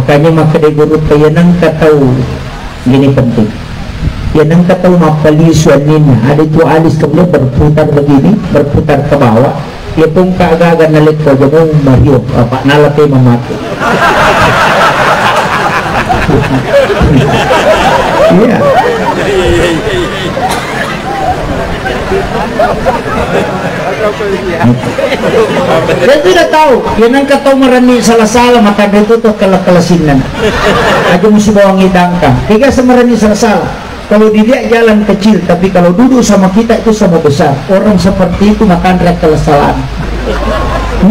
Makanya maka dia guru yang tahu gini penting. Yang tahu mapali suanina. Ada itu alis kemudian berputar begini, berputar ke bawah. Dia pun agak-agak nalik ke jemung Mario. Pak nalape memati. Iya. Dia tidak tahu, dia nang kata merani salah-salah maka dia itu tuh kelasinan. Aja mesti bawang hidangkan. Tiga semerani salah-salah. Kalau dilihat jalan kecil, tapi kalau duduk sama kita itu sama besar. Orang seperti itu maka ada kesalahan.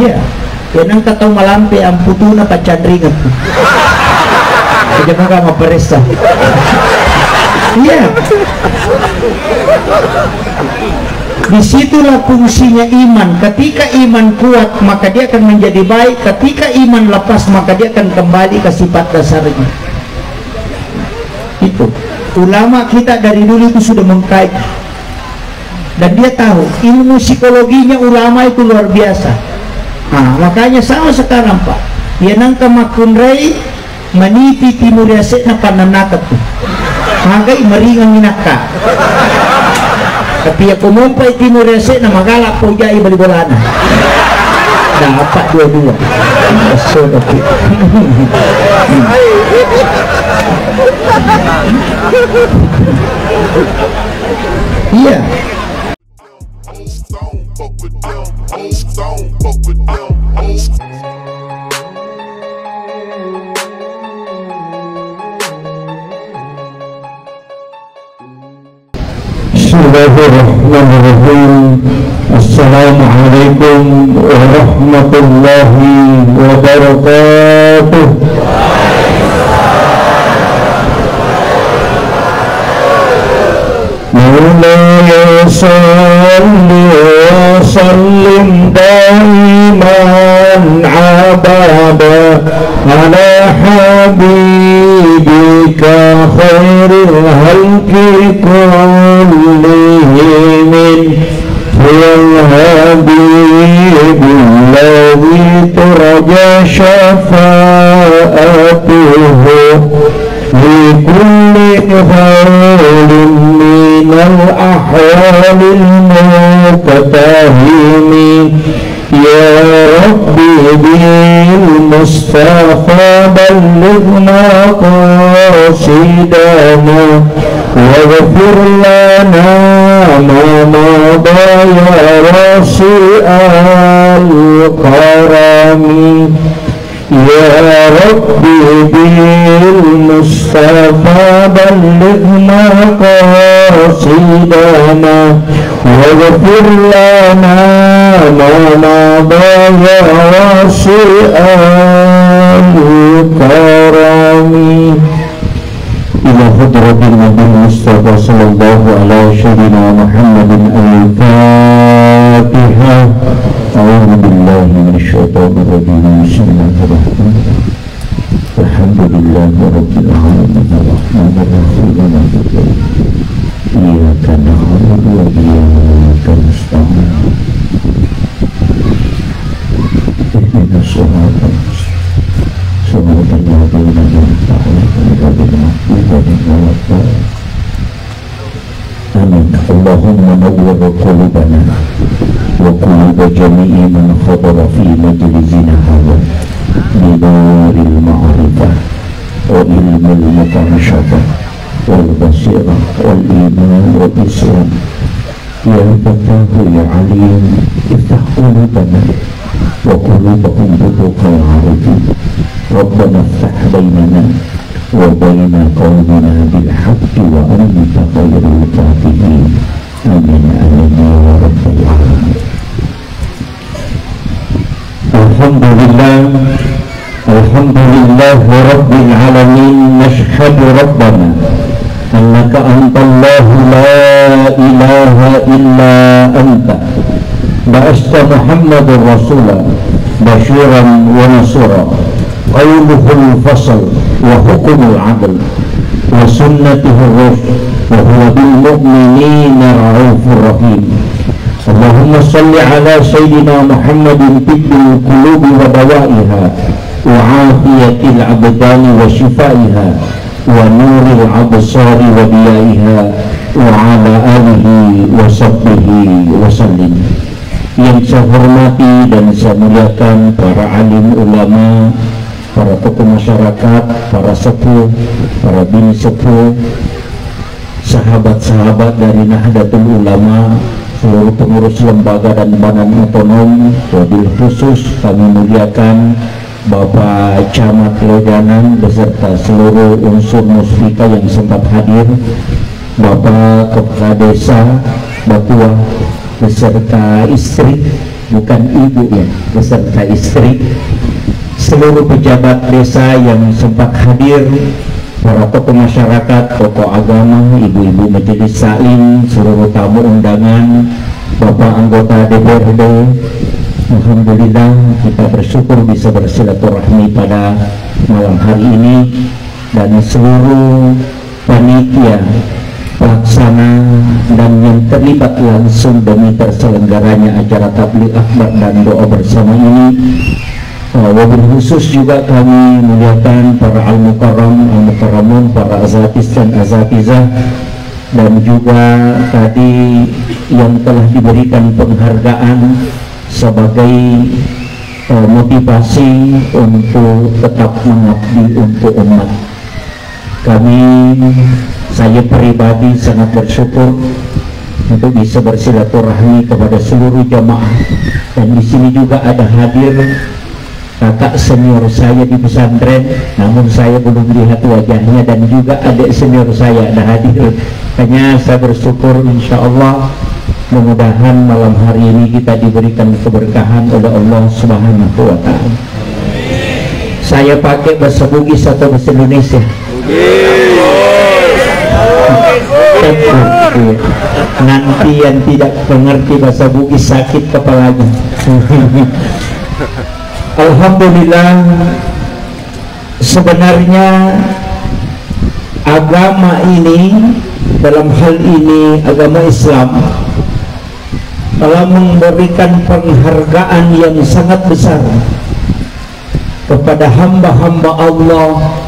Iya. Dia nang kata malampe amputuna pacandringan. Jangan kamu peresa. Iya. Disitulah fungsinya iman. Ketika iman kuat maka dia akan menjadi baik. Ketika iman lepas maka dia akan kembali ke sifat dasarnya. Itu ulama kita dari dulu itu sudah mengkaji, dan dia tahu ilmu psikologinya ulama itu luar biasa. Nah, makanya sama sekarang Pak, dia nangka makunrei manipi timur yasek na pananakat tuh magai meringan minaka. Tapi aku mumpai timur yasek na magalak po jai bali bolana. Dapat dua-dua. Iya. Bismillahirrahmanirrahim. Assalamualaikum warahmatullahi wabarakatuh. Maulaya salli wa sallim daiman abada ala habibika khairil halki kullihim wal habibulladhi turja syafa'atuhu li kulli khairin minal ahwalil muqtahimi. Ya Rabbi bil Mustafa ballighna qasidana waghfir lana ma mada ya wasi'al karami. Ya Rabbi bil Mustafa ballighna qasidana waghfir lana ma mada ya wasi'al karami. Ila hadratin Nabi Mustafa sallallahu alaihi wasallam Muhammadin al-Fatihah. A'udzu billahi minasyaitonir rajim. Bismillahirrahmanirrahim. Alhamdulillahi rabbil alamin arrahmanir rahim maliki yaumiddin. Iyyaka na'budu wa iyyaka nasta'in. Ihdinas siratal mustaqim. Siratal ladzina an'amta 'alaihim ghairil maghdubi 'alaihim. Amin. Allahumma nawwir qulubana wa qulub jami'i man khadara fi majlisina hadha bi nuril ma'rifah wa ilmil muqarrashah wal basirah wal iman wal islam. Ya Fatahu ya Alim, iftah qulubana wa qulubahum butuqal arifin. Rabbana iftah bainana wa baina qawmina bil haqqi wa anta khairul fatihin. Amin amin ya rabbal alamin. Alhamdulillah, alhamdulillah rabbil alamin. Nashhadu rabbana annaka antallahu la ilaha illa anta ba'asta Muhammadur Rasulah basyiran wa nasura. Qawluhul fasl wa hukumul adl wa sunnatuhur rushd wa huwa bil mu'minina ra'ufur rahim. Allahumma salli ala Sayyidina Muhammadin tibbil qulubi wa dawaiha وعافية الأبدان وشفائها ونور الأبصار وضيائها وعلى آله وصحبه وسلم. Yang saya hormati dan saya muliakan para alim ulama, para tokoh masyarakat, para sepuh, para bini sepuh, sahabat-sahabat dari Nahdlatul Ulama, seluruh pengurus lembaga dan badan otonom, wabil khusus kami muliakan Bapak Camat Lojanan beserta seluruh unsur muspika yang sempat hadir, Bapak Kepala Desa Batua beserta istri, bukan ibu ya, beserta istri, seluruh pejabat desa yang sempat hadir, para tokoh masyarakat, tokoh agama, ibu-ibu majelis salim, seluruh tamu undangan, Bapak anggota DPRD. Alhamdulillah kita bersyukur bisa bersilaturahmi pada malam hari ini, dan seluruh panitia pelaksana dan yang terlibat langsung demi terselenggaranya acara tabligh akbar dan doa bersama ini. Wabil khusus juga kami muliakan para al-mukarramun, para azatis dan azatizah, dan juga tadi yang telah diberikan penghargaan sebagai motivasi untuk tetap mengabdi untuk umat. Saya pribadi sangat bersyukur untuk bisa bersilaturahmi kepada seluruh jamaah, dan di sini juga ada hadir kakak senior saya di pesantren, namun saya belum lihat wajahnya, dan juga adik senior saya ada hadir. Hanya saya bersyukur, insya Allah mudah-mudahan malam hari ini kita diberikan keberkahan oleh Allah Subhanahu wa Ta'ala. Saya pakai bahasa Bugis atau bahasa Indonesia? Nanti yang tidak mengerti bahasa Bugis sakit kepalanya. Alhamdulillah, sebenarnya agama ini, dalam hal ini agama Islam, telah memberikan penghargaan yang sangat besar kepada hamba-hamba Allah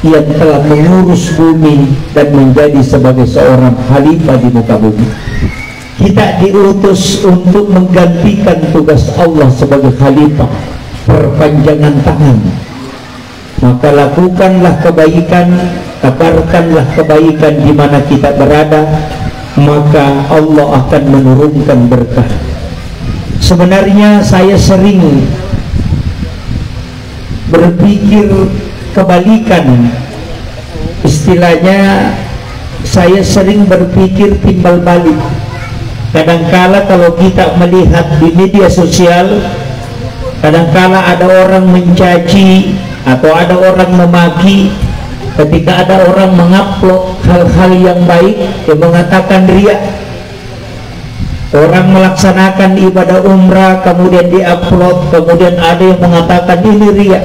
yang telah mengurus bumi dan menjadi sebagai seorang khalifah di muka bumi. Kita diutus untuk menggantikan tugas Allah sebagai khalifah, perpanjangan tangan. Maka lakukanlah kebaikan, kabarkanlah kebaikan di mana kita berada, maka Allah akan menurunkan berkah. Sebenarnya saya sering berpikir kebalikan, istilahnya saya sering berpikir timbal balik. Kadangkala kalau kita melihat di media sosial, kadangkala ada orang mencaci atau ada orang memaki. Ketika ada orang mengupload hal-hal yang baik, dia mengatakan riya. Orang melaksanakan ibadah umrah kemudian diupload, kemudian ada yang mengatakan ini riya.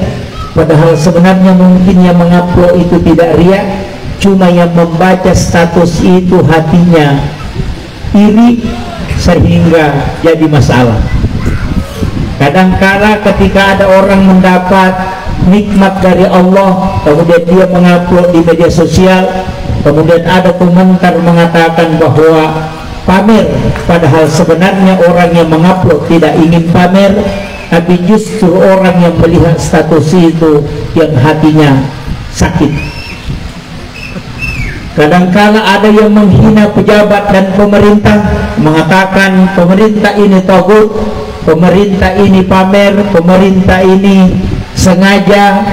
Padahal sebenarnya mungkin yang mengupload itu tidak riya, cuma yang membaca status itu hatinya iri sehingga jadi masalah. Kadangkala ketika ada orang mendapat nikmat dari Allah, kemudian dia mengupload di media sosial, kemudian ada komentar mengatakan bahwa pamer, padahal sebenarnya orang yang mengupload tidak ingin pamer, tapi justru orang yang melihat status itu yang hatinya sakit. Kadangkala ada yang menghina pejabat dan pemerintah, mengatakan pemerintah ini tagut, pemerintah ini pamer, pemerintah ini sengaja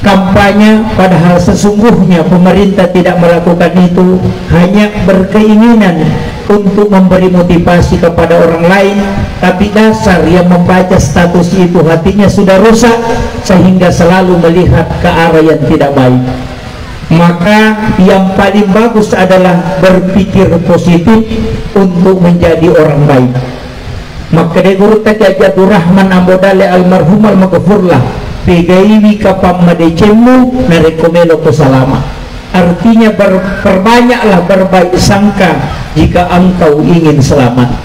kampanye, padahal sesungguhnya pemerintah tidak melakukan itu, hanya berkeinginan untuk memberi motivasi kepada orang lain, tapi dasar yang membaca status itu hatinya sudah rusak sehingga selalu melihat ke arah yang tidak baik. Maka yang paling bagus adalah berpikir positif untuk menjadi orang baik. Maka dari guru Jajatur Rahman Ambodale almarhum al-maghfurlah pegaiwi kapam madecemu narekomelo kesalama. Artinya perbanyaklah berbaik sangka jika engkau ingin selamat.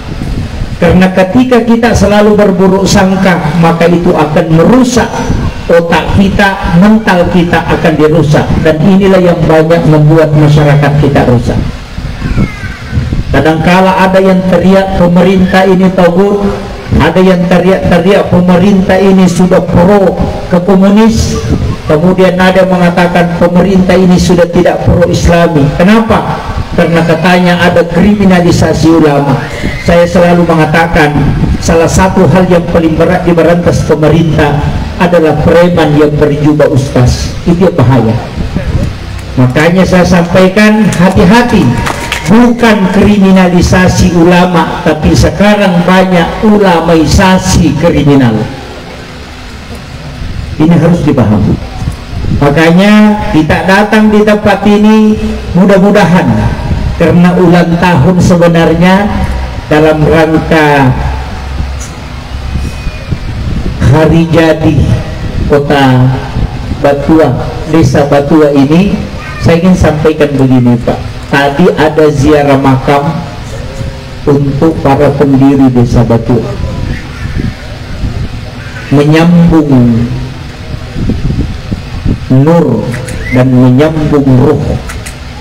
Karena ketika kita selalu berburuk sangka, maka itu akan merusak otak kita, mental kita akan dirusak, dan inilah yang banyak membuat masyarakat kita rusak. Kadangkala ada yang teriak pemerintah ini tagut, ada yang teriak pemerintah ini sudah pro ke komunis, kemudian ada yang mengatakan pemerintah ini sudah tidak pro islami. Kenapa? Karena katanya ada kriminalisasi ulama. Saya selalu mengatakan salah satu hal yang paling berat diberantas pemerintah adalah preman yang berjubah ustaz. Itu bahaya. Makanya saya sampaikan, hati-hati, bukan kriminalisasi ulama, tapi sekarang banyak ulamaisasi kriminal. Ini harus dipahami. Makanya kita datang di tempat ini mudah-mudahan, karena ulang tahun sebenarnya dalam rangka hari jadi kota Batua, desa Batua ini, saya ingin sampaikan begini Pak. Tadi ada ziarah makam untuk para pendiri desa Batua, menyambung nur dan menyambung roh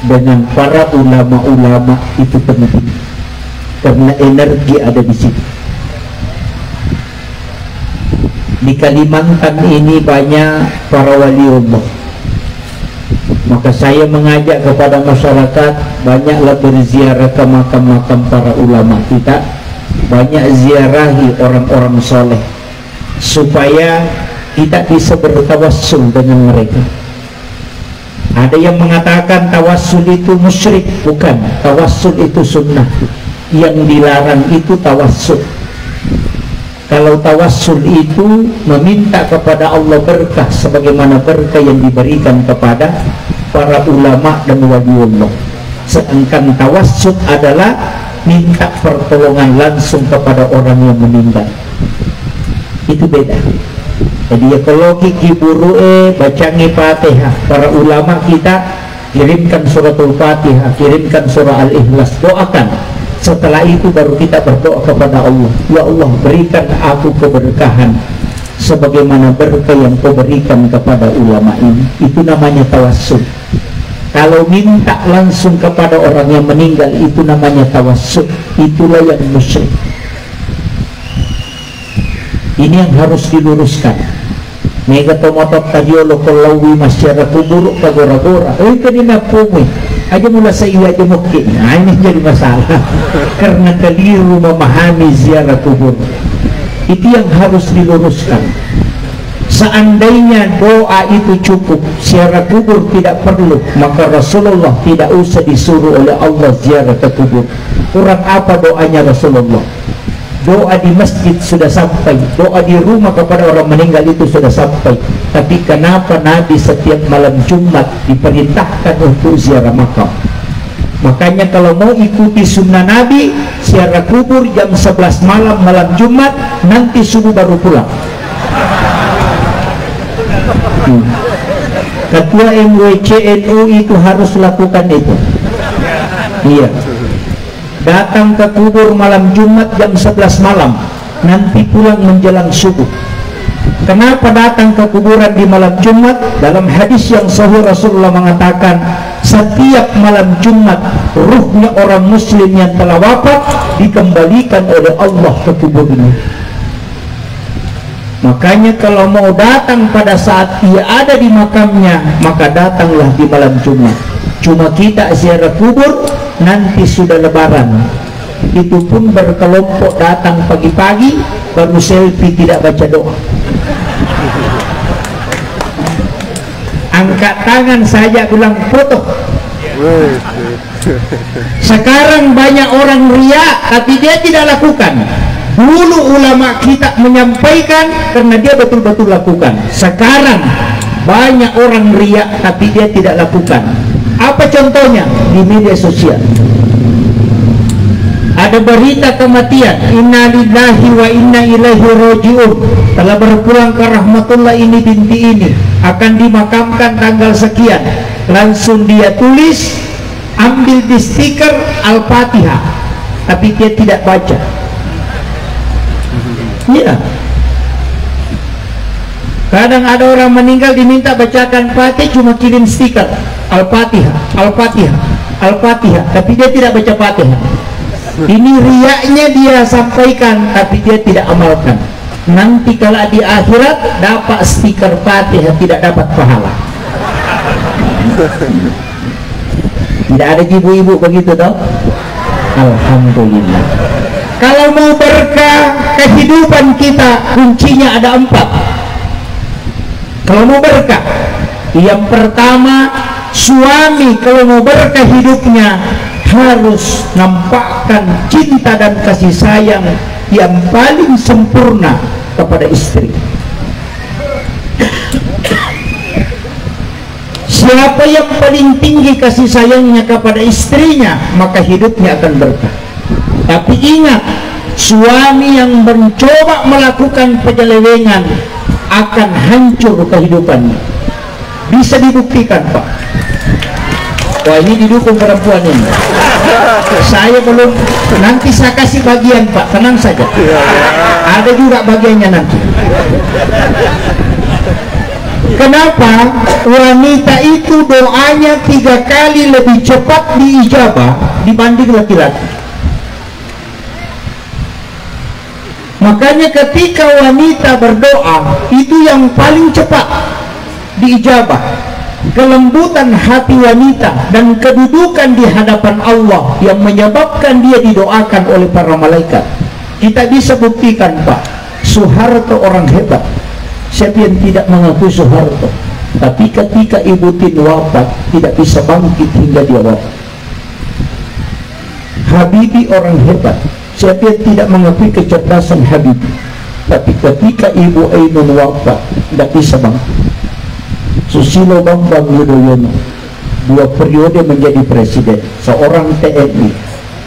dengan para ulama-ulama itu penting, karena energi ada di situ. Di Kalimantan ini banyak para wali Allah, maka saya mengajak kepada masyarakat banyaklah berziarah ke makam-makam para ulama kita, banyak ziarahi orang-orang soleh, supaya kita bisa bertawassul dengan mereka. Ada yang mengatakan tawassul itu musyrik. Bukan, tawassul itu sunnah. Yang dilarang itu tawassul. Kalau tawassul itu meminta kepada Allah berkah sebagaimana berkah yang diberikan kepada para ulama dan waliullah. Sedangkan tawassul adalah minta pertolongan langsung kepada orang yang meninggal. Itu beda. Jadi ekologi kiburu bacangi Fatihah. Para ulama kita kirimkan suratul Fatihah, kirimkan surah Al-Ikhlas, doakan. Setelah itu baru kita berdoa kepada Allah, ya Allah berikan aku keberkahan sebagaimana berkah yang kau berikan kepada ulama ini. Itu namanya tawassul. Kalau minta langsung kepada orang yang meninggal, itu namanya tawassul. Itulah yang musyrik. Ini yang harus diluruskan. Mega tomotot tadiolo kolawi masyarakat kubur kagora-gora. Itu dinapumi. Aja mula sa iya aja mungkin. Nah, ini jadi masalah. Karena keliru memahami ziarah kubur. Itu yang harus diluruskan. Seandainya doa itu cukup, ziarah kubur tidak perlu, maka Rasulullah tidak usah disuruh oleh Allah ziarah ke kubur. Kurang apa doanya Rasulullah? Doa di masjid sudah sampai, doa di rumah kepada orang meninggal itu sudah sampai. Tapi kenapa Nabi setiap malam Jumat diperintahkan untuk ziarah makam? Makanya kalau mau ikuti sunnah Nabi, ziarah kubur jam 11 malam Jumat, nanti subuh baru pulang. Ketua MWCNU itu harus lakukan itu. Iya. Datang ke kubur malam Jumat jam 11 malam, nanti pulang menjelang subuh. Kenapa datang ke kuburan di malam Jumat? Dalam hadis yang sahih Rasulullah mengatakan, setiap malam Jumat ruhnya orang muslim yang telah wafat dikembalikan oleh Allah ke kuburnya. Makanya kalau mau datang pada saat ia ada di makamnya, maka datanglah di malam Jumat. Cuma kita ziarah kubur nanti sudah lebaran, itu pun berkelompok datang pagi-pagi, baru selfie tidak baca doa, angkat tangan saja bilang foto. Sekarang banyak orang riak tapi dia tidak lakukan. Dulu ulama kita menyampaikan karena dia betul-betul lakukan. Sekarang banyak orang riak tapi dia tidak lakukan. Apa contohnya? Di media sosial ada berita kematian, inna lillahi wa inna ilaihi raji'un, telah berpulang ke rahmatullah ini binti ini, akan dimakamkan tanggal sekian. Langsung dia tulis, ambil di stiker Al-Fatihah, tapi dia tidak baca. Iya. Kadang ada orang meninggal diminta bacakan Fatihah, cuma kirim stiker Al-Fatihah, Al-Fatihah, Al-Fatihah, tapi dia tidak baca Fatihah. Ini riaknya dia sampaikan, tapi dia tidak amalkan. Nanti kalau di akhirat dapat stiker Fatihah, tidak dapat pahala. Tidak ada ibu-ibu begitu toh? Alhamdulillah. Kalau mau berkah kehidupan kita, kuncinya ada 4. Kalau mau berkah, yang pertama, suami kalau mau berkah hidupnya harus nampakkan cinta dan kasih sayang yang paling sempurna kepada istri. Siapa yang paling tinggi kasih sayangnya kepada istrinya, maka hidupnya akan berkah. Tapi ingat, suami yang mencoba melakukan penyelewengan akan hancur kehidupannya. Bisa dibuktikan, Pak. Wah, ini didukung perempuan ini. Saya belum, nanti saya kasih bagian, Pak, tenang saja. Ada juga bagiannya nanti. Kenapa wanita itu doanya 3 kali lebih cepat diijabah dibanding laki-laki? Makanya ketika wanita berdoa, itu yang paling cepat diijabah. Kelembutan hati wanita dan kedudukan di hadapan Allah yang menyebabkan dia didoakan oleh para malaikat. Kita bisa buktikan, Pak, Soeharto orang hebat. Siapa yang tidak mengakui Soeharto? Tapi ketika Ibu Tin wafat, tidak bisa bangkit hingga dia wafat. Habibie orang hebat. Siapa yang tidak mengakui kecerdasan Habibie? Tapi ketika Ibu Ainun wafat, tidak bisa bangkit. Susilo Bambang Yudhoyono 2 periode menjadi presiden, seorang TNI.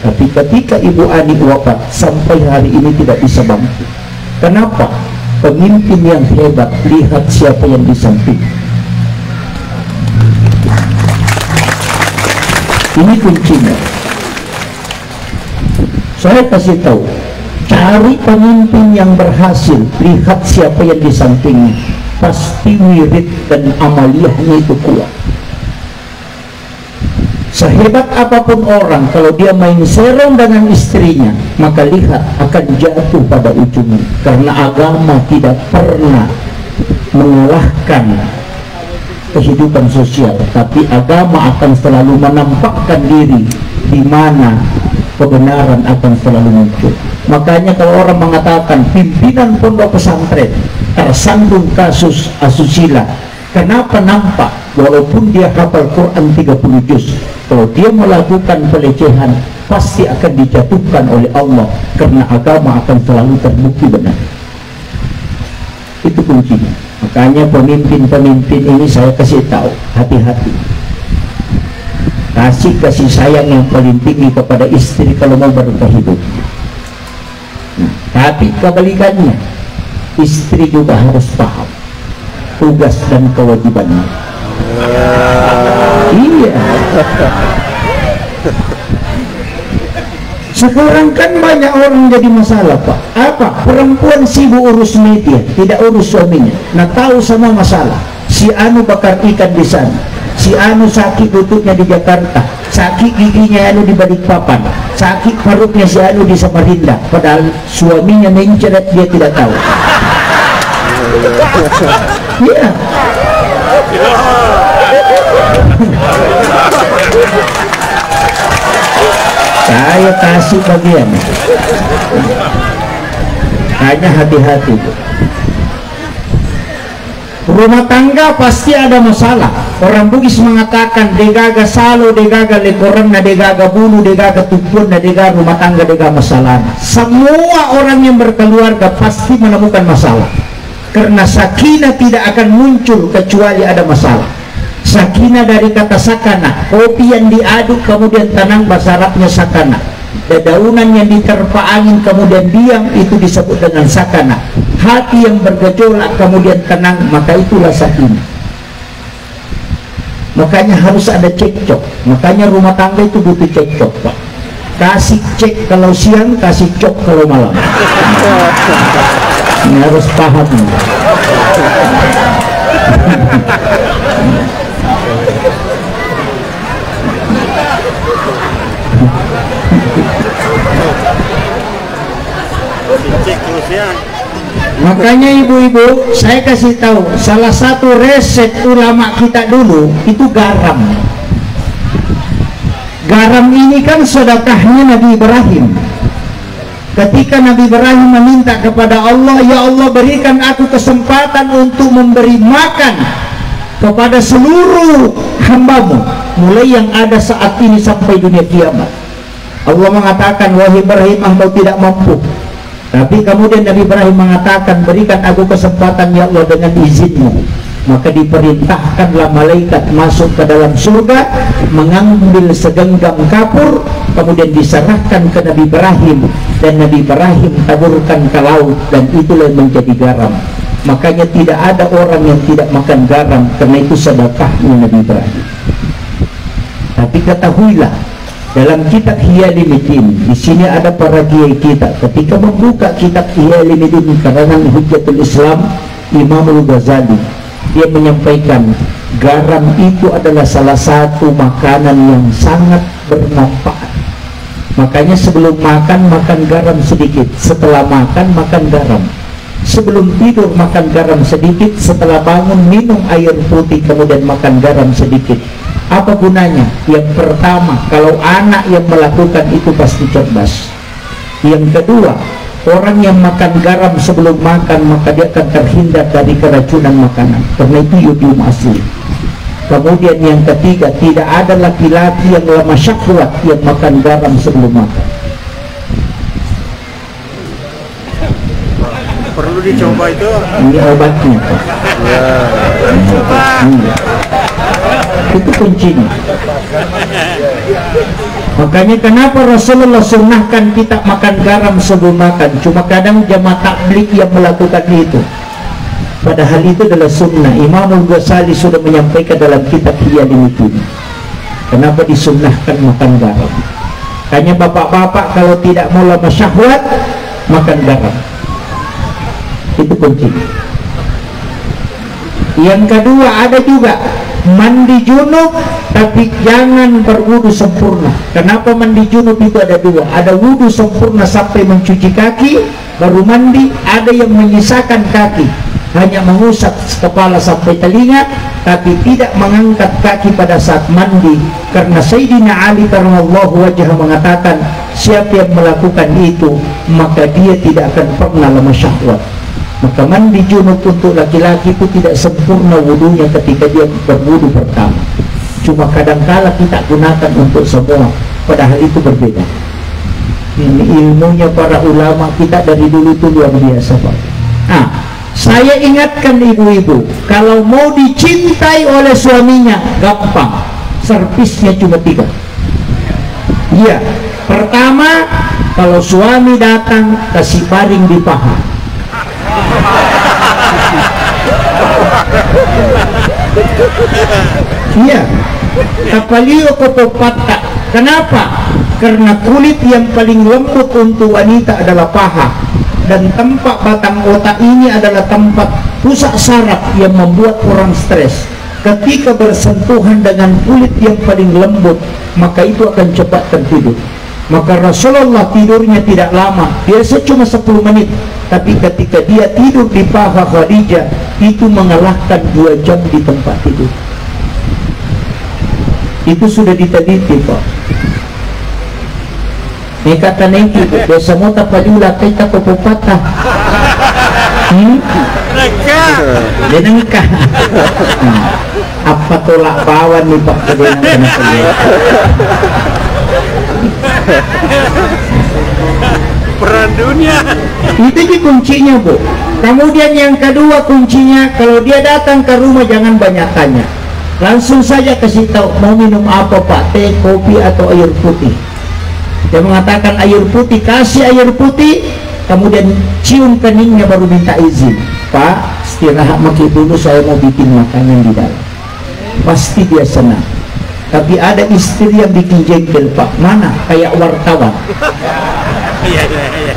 Tapi ketika Ibu Ani wafat, sampai hari ini tidak bisa bangkit. Kenapa? Pemimpin yang hebat, lihat siapa yang di samping. Ini kuncinya. Saya kasih tahu, cari pemimpin yang berhasil, lihat siapa yang di sampingnya. Pasti wirid dan amaliyahnya itu kuat. Sehebat apapun orang, kalau dia main serong dengan istrinya, maka lihat akan jatuh pada ujungnya. Karena agama tidak pernah mengalahkan kehidupan sosial, tapi agama akan selalu menampakkan diri di mana kebenaran akan selalu muncul. Makanya kalau orang mengatakan pimpinan pondok pesantren tersandung kasus asusila, kenapa nampak? Walaupun dia hafal Quran 30 juz, kalau dia melakukan pelecehan pasti akan dijatuhkan oleh Allah, karena agama akan selalu terbukti benar. Itu kuncinya. Makanya pemimpin-pemimpin ini saya kasih tahu, hati-hati. Kasih sayang yang paling tinggi kepada istri kalau mau berkah hidup. Nah, tapi kebalikannya, istri juga harus paham tugas dan kewajibannya. Iya. Sekarang kan banyak orang jadi masalah, Pak. Apa? Perempuan sibuk urus media, tidak urus suaminya. Nah, tahu sama masalah. Si anu bakar ikan di sana, si anu sakit lututnya di Jakarta, sakit giginya anu di Balikpapan, sakit perutnya si anu di Samarinda, padahal suaminya menceret, dia tidak tahu. Iya. Saya kasih bagian. Hanya hati-hati. Rumah tangga pasti ada masalah. Orang Bugis mengatakan degaga salo, degaga lekoran, degaga bulu, degaga tukun, degaga rumah tangga, degaga masalah. Semua orang yang berkeluarga pasti menemukan masalah. Karena sakinah tidak akan muncul kecuali ada masalah. Sakinah dari kata sakana, kopi yang diaduk kemudian tenang, bahasa Arabnya sakana. Dedaunan yang diterpa angin kemudian diam, itu disebut dengan sakana. Hati yang bergejolak kemudian tenang, maka itulah sakinah. Makanya harus ada cekcok. Makanya rumah tangga itu butuh cekcok, Pak. Kasih cek kalau siang, kasih cok kalau malam. Ini harus paham. Makanya ibu-ibu, saya kasih tahu, salah satu resep ulama kita dulu itu garam. Garam ini kan sedekahnya Nabi Ibrahim. Ketika Nabi Ibrahim meminta kepada Allah, ya Allah berikan aku kesempatan untuk memberi makan kepada seluruh hambamu, mulai yang ada saat ini sampai dunia kiamat. Allah mengatakan, wahai Ibrahim, engkau tidak mampu. Tapi kemudian Nabi Ibrahim mengatakan, berikan aku kesempatan ya Allah dengan izinmu. Maka diperintahkanlah malaikat masuk ke dalam surga, mengambil segenggam kapur, kemudian diserahkan ke Nabi Ibrahim, dan Nabi Ibrahim taburkan ke laut, dan itulah yang menjadi garam. Makanya tidak ada orang yang tidak makan garam, karena itu sedekahnya Nabi Ibrahim. Tapi ketahuilah, dalam kitab Ihya Ulumuddin, di sini ada para kiai kita. Ketika membuka kitab Ihya Ulumuddin karangan Hujjatul Islam Imam Al-Ghazali, dia menyampaikan garam itu adalah salah satu makanan yang sangat bermanfaat. Makanya sebelum makan, makan garam sedikit. Setelah makan, makan garam. Sebelum tidur, makan garam sedikit. Setelah bangun, minum air putih, kemudian makan garam sedikit. Apa gunanya? Yang pertama, kalau anak yang melakukan itu pasti cerdas. Yang kedua, orang yang makan garam sebelum makan, maka dia akan terhindar dari keracunan makanan, karena itu yodium asli. Kemudian yang ketiga, tidak ada laki-laki yang lemah syahwat yang makan garam sebelum makan. Perlu dicoba itu. Ini obatnya, Pak. Ya. Coba. Itu kuncinya. Makanya kenapa Rasulullah sunnahkan kita makan garam sebelum makan. Cuma kadang jamaah tabligh yang melakukan itu, padahal itu adalah sunnah. Imam Al-Ghazali sudah menyampaikan dalam kitab Ihya Ulumuddin kenapa disunnahkan makan garam. Hanya bapak-bapak kalau tidak mau lama syahwat, makan garam. Itu kuncinya. Yang kedua, ada juga mandi junub, tapi jangan berwudu sempurna. Kenapa mandi junub itu ada dua? Ada wudu sempurna sampai mencuci kaki baru mandi, ada yang menyisakan kaki, hanya mengusap kepala sampai telinga, tapi tidak mengangkat kaki pada saat mandi. Karena Sayyidina Ali karramallahu wajhah mengatakan, siapa yang melakukan itu, maka dia tidak akan pernah lemah syahwat. Maka mandi junub untuk laki-laki itu tidak sempurna wudunya ketika dia berwudu pertama. Cuma kadangkala kita gunakan untuk semua, padahal itu berbeda. Ini ilmunya para ulama kita dari dulu itu luar biasa, Pak. Nah, saya ingatkan ibu-ibu, kalau mau dicintai oleh suaminya, gampang. Servisnya cuma 3. Iya, pertama, kalau suami datang, kasih baring di paha. Iya, kapalio kopopata. Kenapa? Karena kulit yang paling lembut untuk wanita adalah paha, dan tempat batang otak ini adalah tempat pusat saraf yang membuat orang stres. Ketika bersentuhan dengan kulit yang paling lembut, maka itu akan cepat tertidur. Maka Rasulullah tidurnya tidak lama, biasa cuma 10 menit. Tapi ketika dia tidur di paha Khadijah, itu mengalahkan 2 jam di tempat tidur. Itu sudah diteliti, Pak. Ini kata nengki, biasa mau tapadula kita kopopatah. Denengkah. Apa tolak bawan nih Pak kedenang saya. Peran dunia. Itu di kuncinya, Bu. Kemudian yang kedua kuncinya, kalau dia datang ke rumah jangan banyak tanya. Langsung saja kasih tahu mau minum apa, Pak, teh, kopi atau air putih. Dia mengatakan air putih, kasih air putih, kemudian cium keningnya baru minta izin. Pak, istirahat makin dulu, saya mau bikin makanan di dalam. Pasti dia senang. Tapi ada istri yang bikin jengkel, Pak. Mana? Kayak wartawan.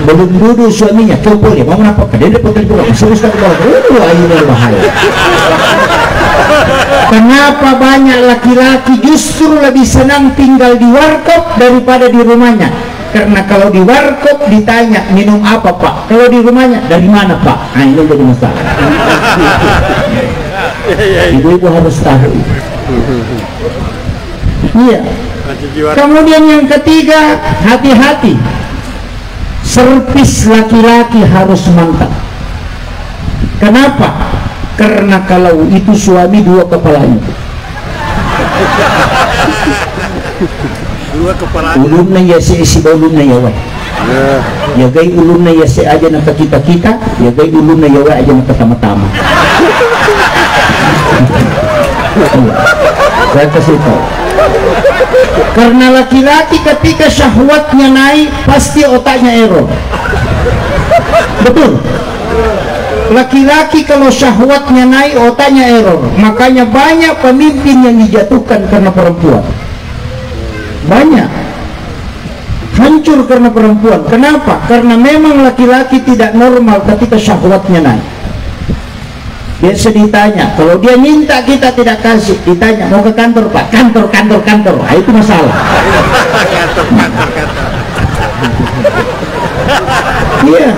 Belum duduk suaminya, coba boleh mau apa? Dia dapat telepon, suruh sekali bawa. Ayunan bahaya. Kenapa banyak laki-laki justru lebih senang tinggal di warkop daripada di rumahnya? Karena kalau di warkop ditanya minum apa pak, kalau di rumahnya dari mana pak? Nah ini jadi masalah. Ibu-ibu harus tahu. Iya. Kemudian yang ketiga, hati-hati. Servis laki-laki harus mantap. Kenapa? Karena kalau itu suami dua kepalanya. Dua kepala. Ulumna ya si ulumna ya wa. Ya gay ulumna ya si aja nak kita, ya gay ulumna ya wa aja nak tama-tama. Saya kasih tahu. Karena laki-laki ketika syahwatnya naik pasti otaknya error. Betul. Laki-laki kalau syahwatnya naik otaknya error. Makanya banyak pemimpin yang dijatuhkan karena perempuan. Banyak hancur karena perempuan. Kenapa? Karena memang laki-laki tidak normal ketika syahwatnya naik. Biasa ditanya, kalau dia minta kita tidak kasih, ditanya mau ke kantor pak, kantor. Nah, itu masalah. Iya.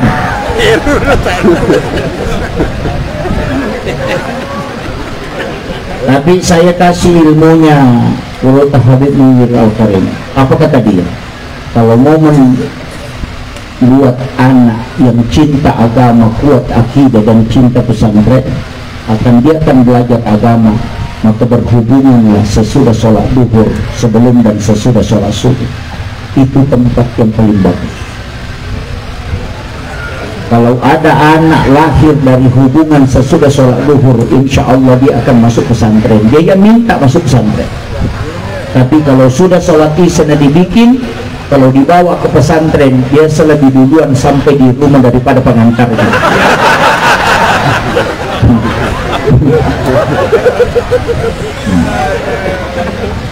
Tapi saya kasih ilmunya Qur'an Habib Munir Al-Karim. Apa kata dia? Kalau mau membuat anak yang cinta agama, kuat akidah dan cinta pesantren, dia akan belajar agama, maka berhubunganlah sesudah sholat duhur, sebelum dan sesudah sholat subuh. Itu tempat yang paling bagus. Kalau ada anak lahir dari hubungan sesudah sholat duhur, insya Allah dia akan masuk pesantren. Dia yang minta masuk pesantren. Tapi kalau sudah sholat isya dibikin, kalau dibawa ke pesantren, dia lebih duluan sampai di rumah daripada pengantarnya.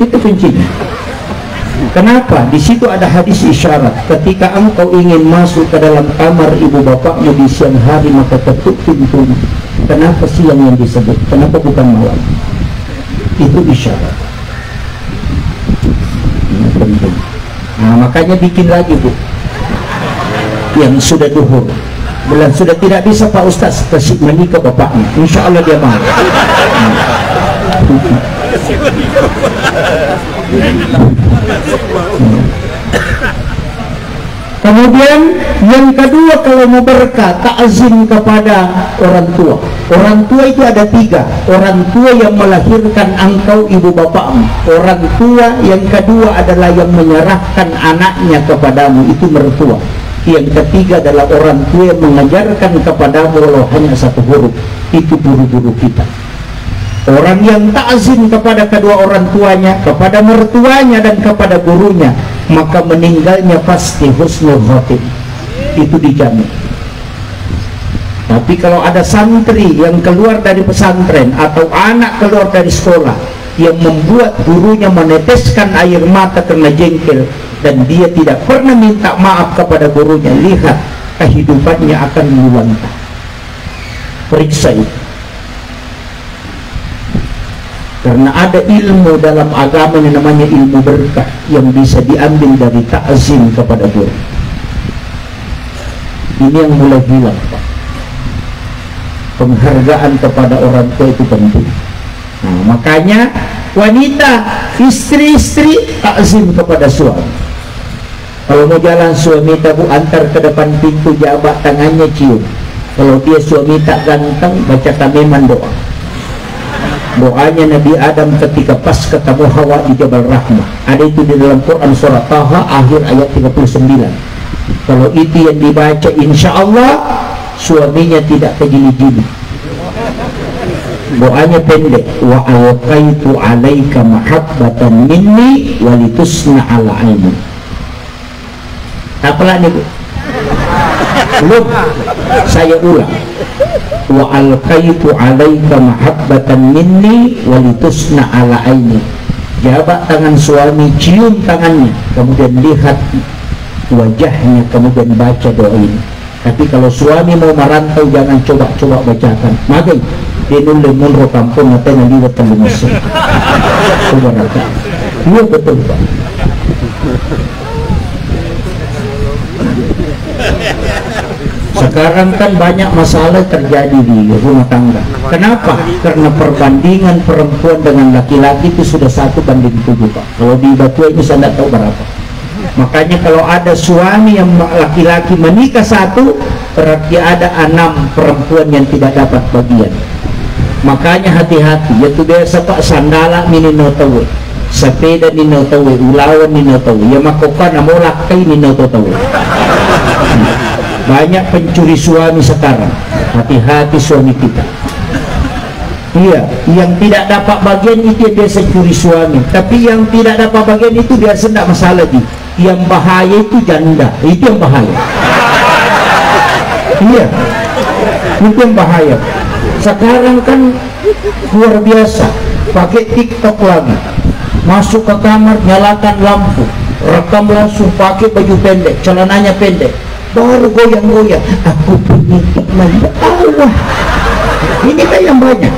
Itu kuncinya. Kenapa? Di situ ada hadis isyarat. Ketika engkau ingin masuk ke dalam kamar ibu bapakmu di siang hari, maka ketuk pintunya. Kenapa siang yang disebut? Kenapa bukan malam? Itu isyarat. Ini penting. Nah, makanya bikin lagi bu, yang sudah duhur. Bulan sudah tidak bisa Pak Ustaz kasih mandi ke bapaknya, insya Allah dia mau. Kemudian yang kedua, kalau mau berkah, ta'zim kepada orang tua. Orang tua itu ada tiga. Orang tua yang melahirkan engkau, ibu bapakmu. Orang tua yang kedua adalah yang menyerahkan anaknya kepadamu, itu mertua. Yang ketiga adalah orang tua yang mengajarkan kepadamu walau hanya satu huruf, itu guru-guru kita. Orang yang ta'zim kepada kedua orang tuanya, kepada mertuanya dan kepada gurunya, maka meninggalnya pasti husnul khotimah, itu dijamin. Tapi kalau ada santri yang keluar dari pesantren atau anak keluar dari sekolah yang membuat gurunya meneteskan air mata karena jengkel dan dia tidak pernah minta maaf kepada gurunya, lihat kehidupannya akan melantang. Periksa itu. Karena ada ilmu dalam agama yang namanya ilmu berkah yang bisa diambil dari ta'zim kepada guru. Ini yang mulai hilang, Pak. Penghargaan kepada orang tua itu penting. Nah, makanya wanita, istri-istri ta'zim kepada suami. Kalau mau jalan suami tak bu, antar ke depan pintu, jabat tangannya, cium. Kalau dia suami tak ganteng, baca tamiman doa. Doanya Nabi Adam ketika pas ketemu Hawa di Jabal Rahmah. Ada itu di dalam Quran surah Taha akhir ayat 39. Kalau itu yang dibaca, insya Allah suaminya tidak kejili-jili. Doanya pendek, wa alqaitu alaika mahabbatan minni walitusna ala aini. Apalah nih bu? Belum, saya ulang. Wa alqaitu alaika mahabbatan minni walitusna ala aini. Jabat tangan suami, cium tangannya, kemudian lihat wajahnya, kemudian baca doa ini. Tapi kalau suami mau merantau, jangan coba-coba bacakan. Magai dia lemon ro kampung atau nanti datang di Mesir. Iya betul Pak. Sekarang kan banyak masalah terjadi di rumah tangga. Kenapa? Karena perbandingan perempuan dengan laki-laki itu sudah 1:7 Pak. Kalau di Batu ini saya tidak tahu berapa. Makanya kalau ada suami yang laki-laki menikah 1, berarti ada 6 perempuan yang tidak dapat bagian. Makanya hati-hati. Yaitu biasa Pak, sandala minino tawe, sepeda nino tawe, ulawan nino tawe, ya makokan amolak kay nino tawe. Banyak pencuri suami sekarang. Hati-hati suami kita. Iya, yang tidak dapat bagian itu biasa curi suami. Tapi yang tidak dapat bagian itu biasa tidak masalah di. Yang bahaya itu janda. Itu yang bahaya. Iya, itu yang bahaya. Sekarang kan luar biasa. Pakai TikTok lagi. Masuk ke kamar, nyalakan lampu, rekam langsung pakai baju pendek, celananya pendek, baru goyang-goyang. Aku punya teman Allah. Ini kan yang banyak.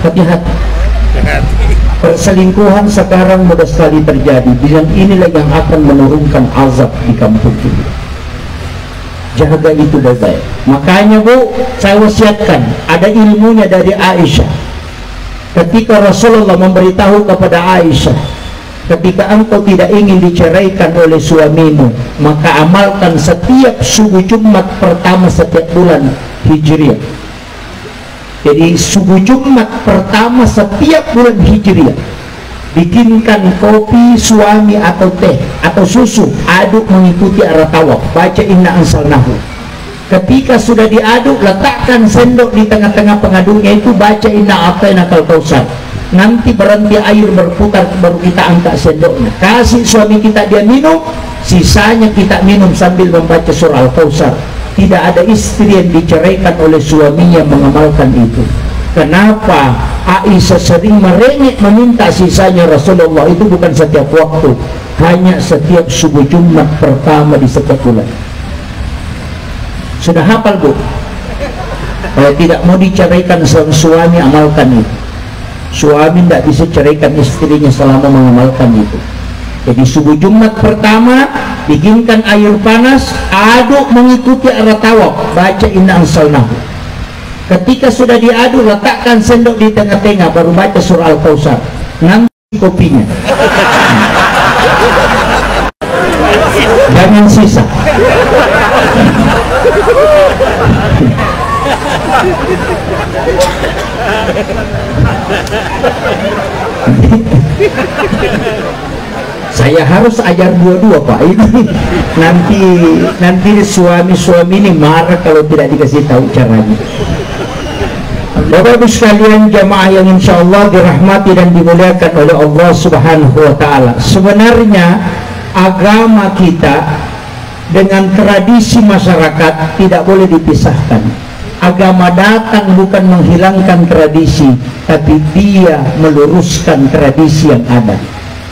Hati-hati. Perselingkuhan sekarang mudah sekali terjadi. Dan inilah yang akan menurunkan azab di kampung ini. Jaga itu baik-baik. Makanya Bu, saya wasiatkan, ada ilmunya dari Aisyah. Ketika Rasulullah memberitahu kepada Aisyah, ketika engkau tidak ingin diceraikan oleh suamimu, maka amalkan setiap subuh Jumat pertama setiap bulan Hijriah. Jadi subuh Jumat pertama setiap bulan Hijriah, bikinkan kopi suami atau teh atau susu, aduk mengikuti arah tawaf, baca inna ansalnahu. Ketika sudah diaduk, letakkan sendok di tengah-tengah pengaduknya itu, baca inna a'tainakal kautsar. Nanti berhenti air berputar, baru kita angkat sendoknya, kasih suami kita, dia minum, sisanya kita minum sambil membaca surah Al-Kautsar. Tidak ada istri yang diceraikan oleh suaminya mengamalkan itu. Kenapa? Aisyah sering merengek meminta sisanya Rasulullah itu bukan setiap waktu, hanya setiap subuh Jumat pertama di setiap bulan. Sudah hafal Bu? Kalau tidak mau diceraikan suami, amalkan itu. Suami tidak bisa ceraikan istrinya selama mengamalkan itu. Jadi subuh Jumat pertama, bikinkan air panas, aduk mengikuti arah tawaf, baca inna ansalnahu. Ketika sudah diaduk, letakkan sendok di tengah-tengah, baru baca surah Al-Kautsar. Nanti kopinya jangan sisa. Saya harus ajar dua-dua Pak. Ini nanti suami ini marah kalau tidak dikasih tahu caranya. Bapak-Ibu sekalian, jamaah yang insya Allah dirahmati dan dimuliakan oleh Allah Subhanahu wa Ta'ala. Sebenarnya agama kita dengan tradisi masyarakat tidak boleh dipisahkan. Agama datang bukan menghilangkan tradisi, tapi dia meluruskan tradisi yang ada.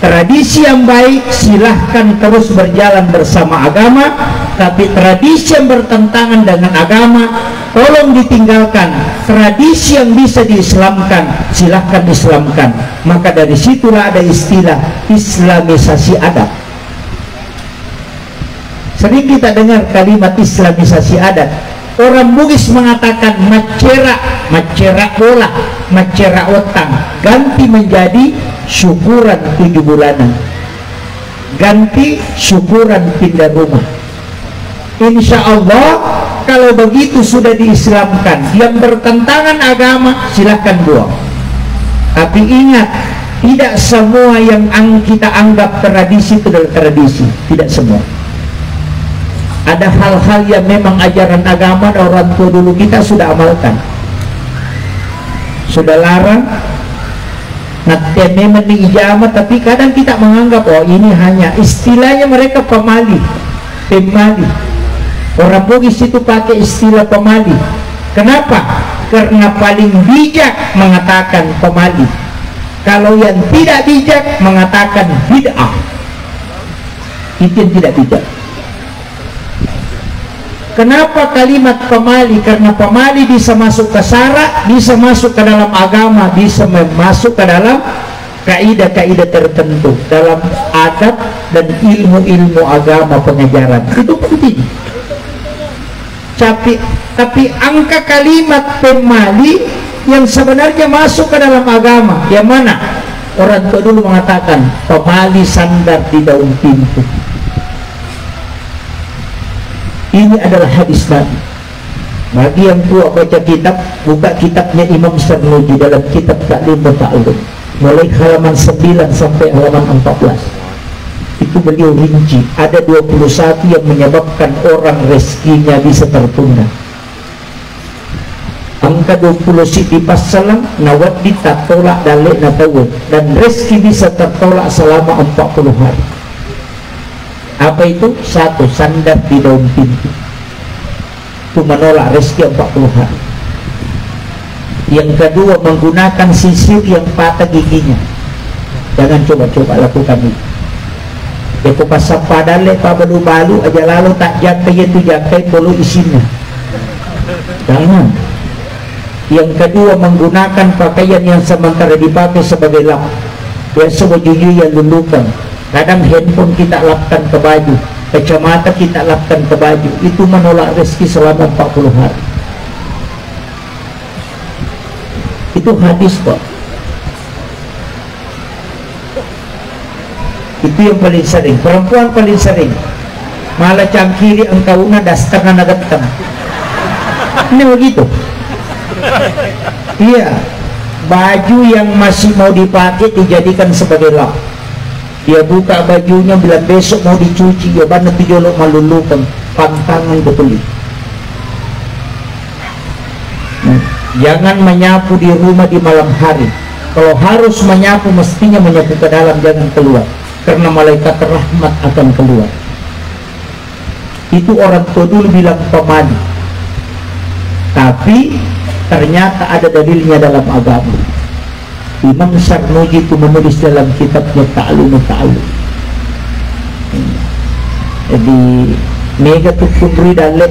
Tradisi yang baik silahkan terus berjalan bersama agama, tapi tradisi yang bertentangan dengan agama tolong ditinggalkan. Tradisi yang bisa diislamkan silahkan islamkan. Maka dari situlah ada istilah islamisasi adat. Sering kita dengar kalimat islamisasi adat. Orang Bugis mengatakan macera bola, macera otang, ganti menjadi syukuran 7 bulanan, ganti syukuran pindah rumah. Insya Allah kalau begitu sudah diislamkan, yang bertentangan agama silahkan buang. Tapi ingat, tidak semua yang kita anggap tradisi itu adalah tradisi, tidak semua. Ada hal-hal yang memang ajaran agama dan orang tua dulu kita sudah amalkan, sudah larang. Nah, memang diijamah, tapi kadang kita menganggap oh ini hanya istilahnya, mereka pemali. Orang Bugis itu pakai istilah pemali. Kenapa? Karena paling bijak mengatakan pemali. Kalau yang tidak bijak mengatakan bid'ah. Itu yang tidak bijak. Kenapa kalimat pemali? Karena pemali bisa masuk ke syarak, bisa masuk ke dalam agama, bisa masuk ke dalam kaidah-kaidah tertentu dalam adab dan ilmu-ilmu agama pengajaran. Itu penting. Tapi angka kalimat pemali yang sebenarnya masuk ke dalam agama, yang mana? Orang tua dulu mengatakan pemali sandar di daun pintu. Ini adalah hadis Nabi. Bagi yang tua baca kitab, buka kitabnya Imam Sarnuji dalam kitab Ta'lim wa Ta'allum, mulai halaman 9 sampai halaman 14. Itu beliau rinci, ada 21 yang menyebabkan orang rezekinya bisa tertunda. Angka 20 siti pasalang nawat ditolak dalek natawud, dan rezeki bisa tertolak selama 40 hari. Apa itu? Satu, sandar di daun pintu, itu menolak rezeki 40 hari. Yang kedua, menggunakan sisir yang patah giginya. Jangan coba-coba lakukan itu. Aku pasang padale pa balu-balu aja lalu tak jakai itu jakai bolu isinya. Jangan. Yang kedua, menggunakan pakaian yang sementara dipakai sebagai lap. Biasa bajunya yang lulukan. Kadang handphone kita lapkan ke baju, kacamata kita lapkan ke baju. Itu menolak rezeki selama 40 hari. Itu hadis kok. Itu yang paling sering. Perempuan paling sering. Malah cangkiri engkau na dastar na nagatang. Ini begitu. Iya. Baju yang masih mau dipakai dijadikan sebagai lap. Dia buka bajunya, bilang besok mau dicuci, ya banget dijolok malulukan, pantangan betul. Jangan menyapu di rumah di malam hari. Kalau harus menyapu, mestinya menyapu ke dalam, jangan keluar, karena malaikat rahmat akan keluar. Itu orang tua dulu bilang pemali, tapi ternyata ada dalilnya dalam agama. Imam Sarnuji itu menulis dalam kitabnya Ta'lim wa Ta'allum. Jadi mega tukundri dalek.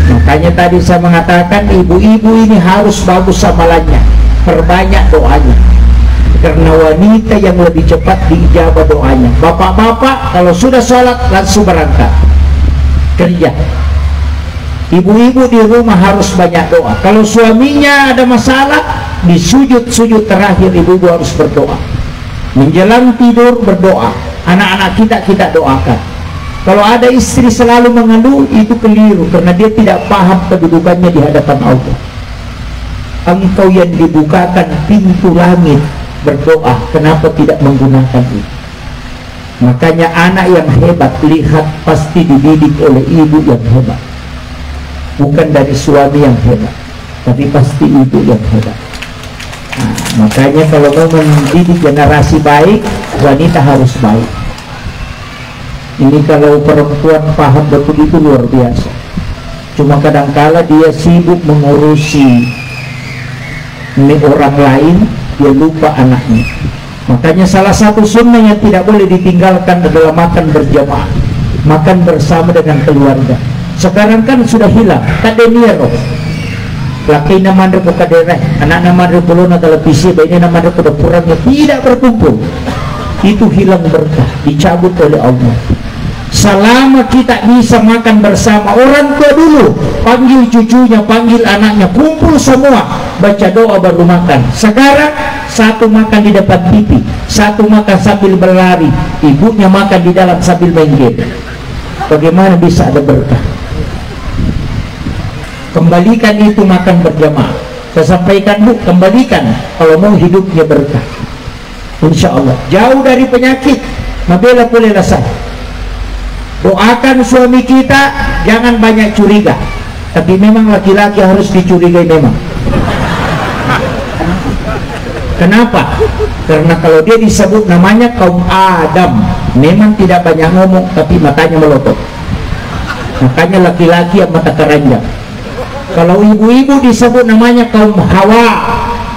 Makanya tadi saya mengatakan ibu-ibu ini harus bagus amalannya, perbanyak doanya, karena wanita yang lebih cepat diijabah doanya. Bapak-bapak kalau sudah sholat langsung berangkat kerja. Ibu-ibu di rumah harus banyak doa. Kalau suaminya ada masalah, di sujud-sujud terakhir ibu-ibu harus berdoa. Menjelang tidur berdoa. Anak-anak kita doakan. Kalau ada istri selalu mengeluh, itu keliru, karena dia tidak paham kedudukannya di hadapan Allah. Engkau yang dibukakan pintu langit berdoa, kenapa tidak menggunakan itu? Makanya anak yang hebat, lihat, pasti dididik oleh ibu yang hebat. Bukan dari suami yang hebat, tapi pasti ibu yang hebat. Nah, makanya kalau mau mendidik generasi baik, wanita harus baik. Ini kalau perempuan paham betul itu luar biasa. Cuma kadangkala dia sibuk mengurusi orang lain, dia lupa anaknya. Makanya salah satu sunnah yang tidak boleh ditinggalkan adalah makan berjamaah, makan bersama dengan keluarga. Sekarang kan sudah hilang, tak ada niaro. Laki nama anda buka daerah, anak nama anda belum ada televisi, bayi nama anda pada purangnya tidak berkumpul. Itu hilang berkah, dicabut oleh Allah. Selama kita bisa makan bersama, orang tua dulu panggil cucunya, panggil anaknya, kumpul semua, baca doa baru makan. Sekarang satu makan di depan TV, satu makan sambil berlari, ibunya makan di dalam sambil main game. Bagaimana bisa ada berkah? Kembalikan itu makan berjamaah. Saya sampaikan bu, kembalikan kalau mau hidupnya berkah. Insya Allah jauh dari penyakit. Mabela boleh rasa. Doakan suami kita jangan banyak curiga. Tapi memang laki-laki harus dicurigai memang. Kenapa? Karena kalau dia disebut namanya kaum Adam, memang tidak banyak ngomong tapi matanya melotot. Makanya laki-laki yang mata keranjang. Kalau ibu-ibu disebut namanya kaum Hawa,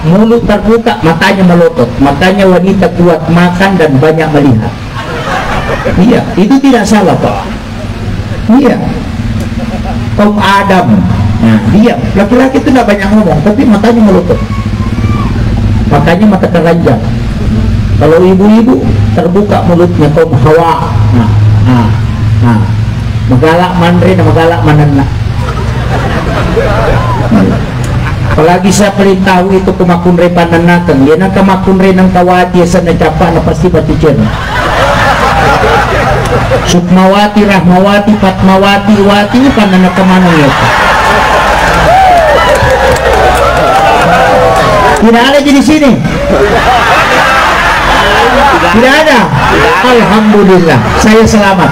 mulut terbuka, matanya melotot. Makanya wanita kuat makan dan banyak melihat. Iya, itu tidak salah Pak. Iya. kaum Adam. Nah, diam. Laki-laki itu tidak banyak ngomong, tapi matanya melotot. Makanya mata keranjang. Kalau ibu-ibu terbuka mulutnya kaum Hawa. Magalak manre na magalak manana. Apalagi saya perintah itu kumakunre pananakan. Yan ang kamakunre ng kawati sa nadapa na pasti patityan. Sukmawati, Rahmawati, Patmawati, Wati, pananakamano niya. Tidak ada di sini. Tidak ada. Alhamdulillah, saya selamat.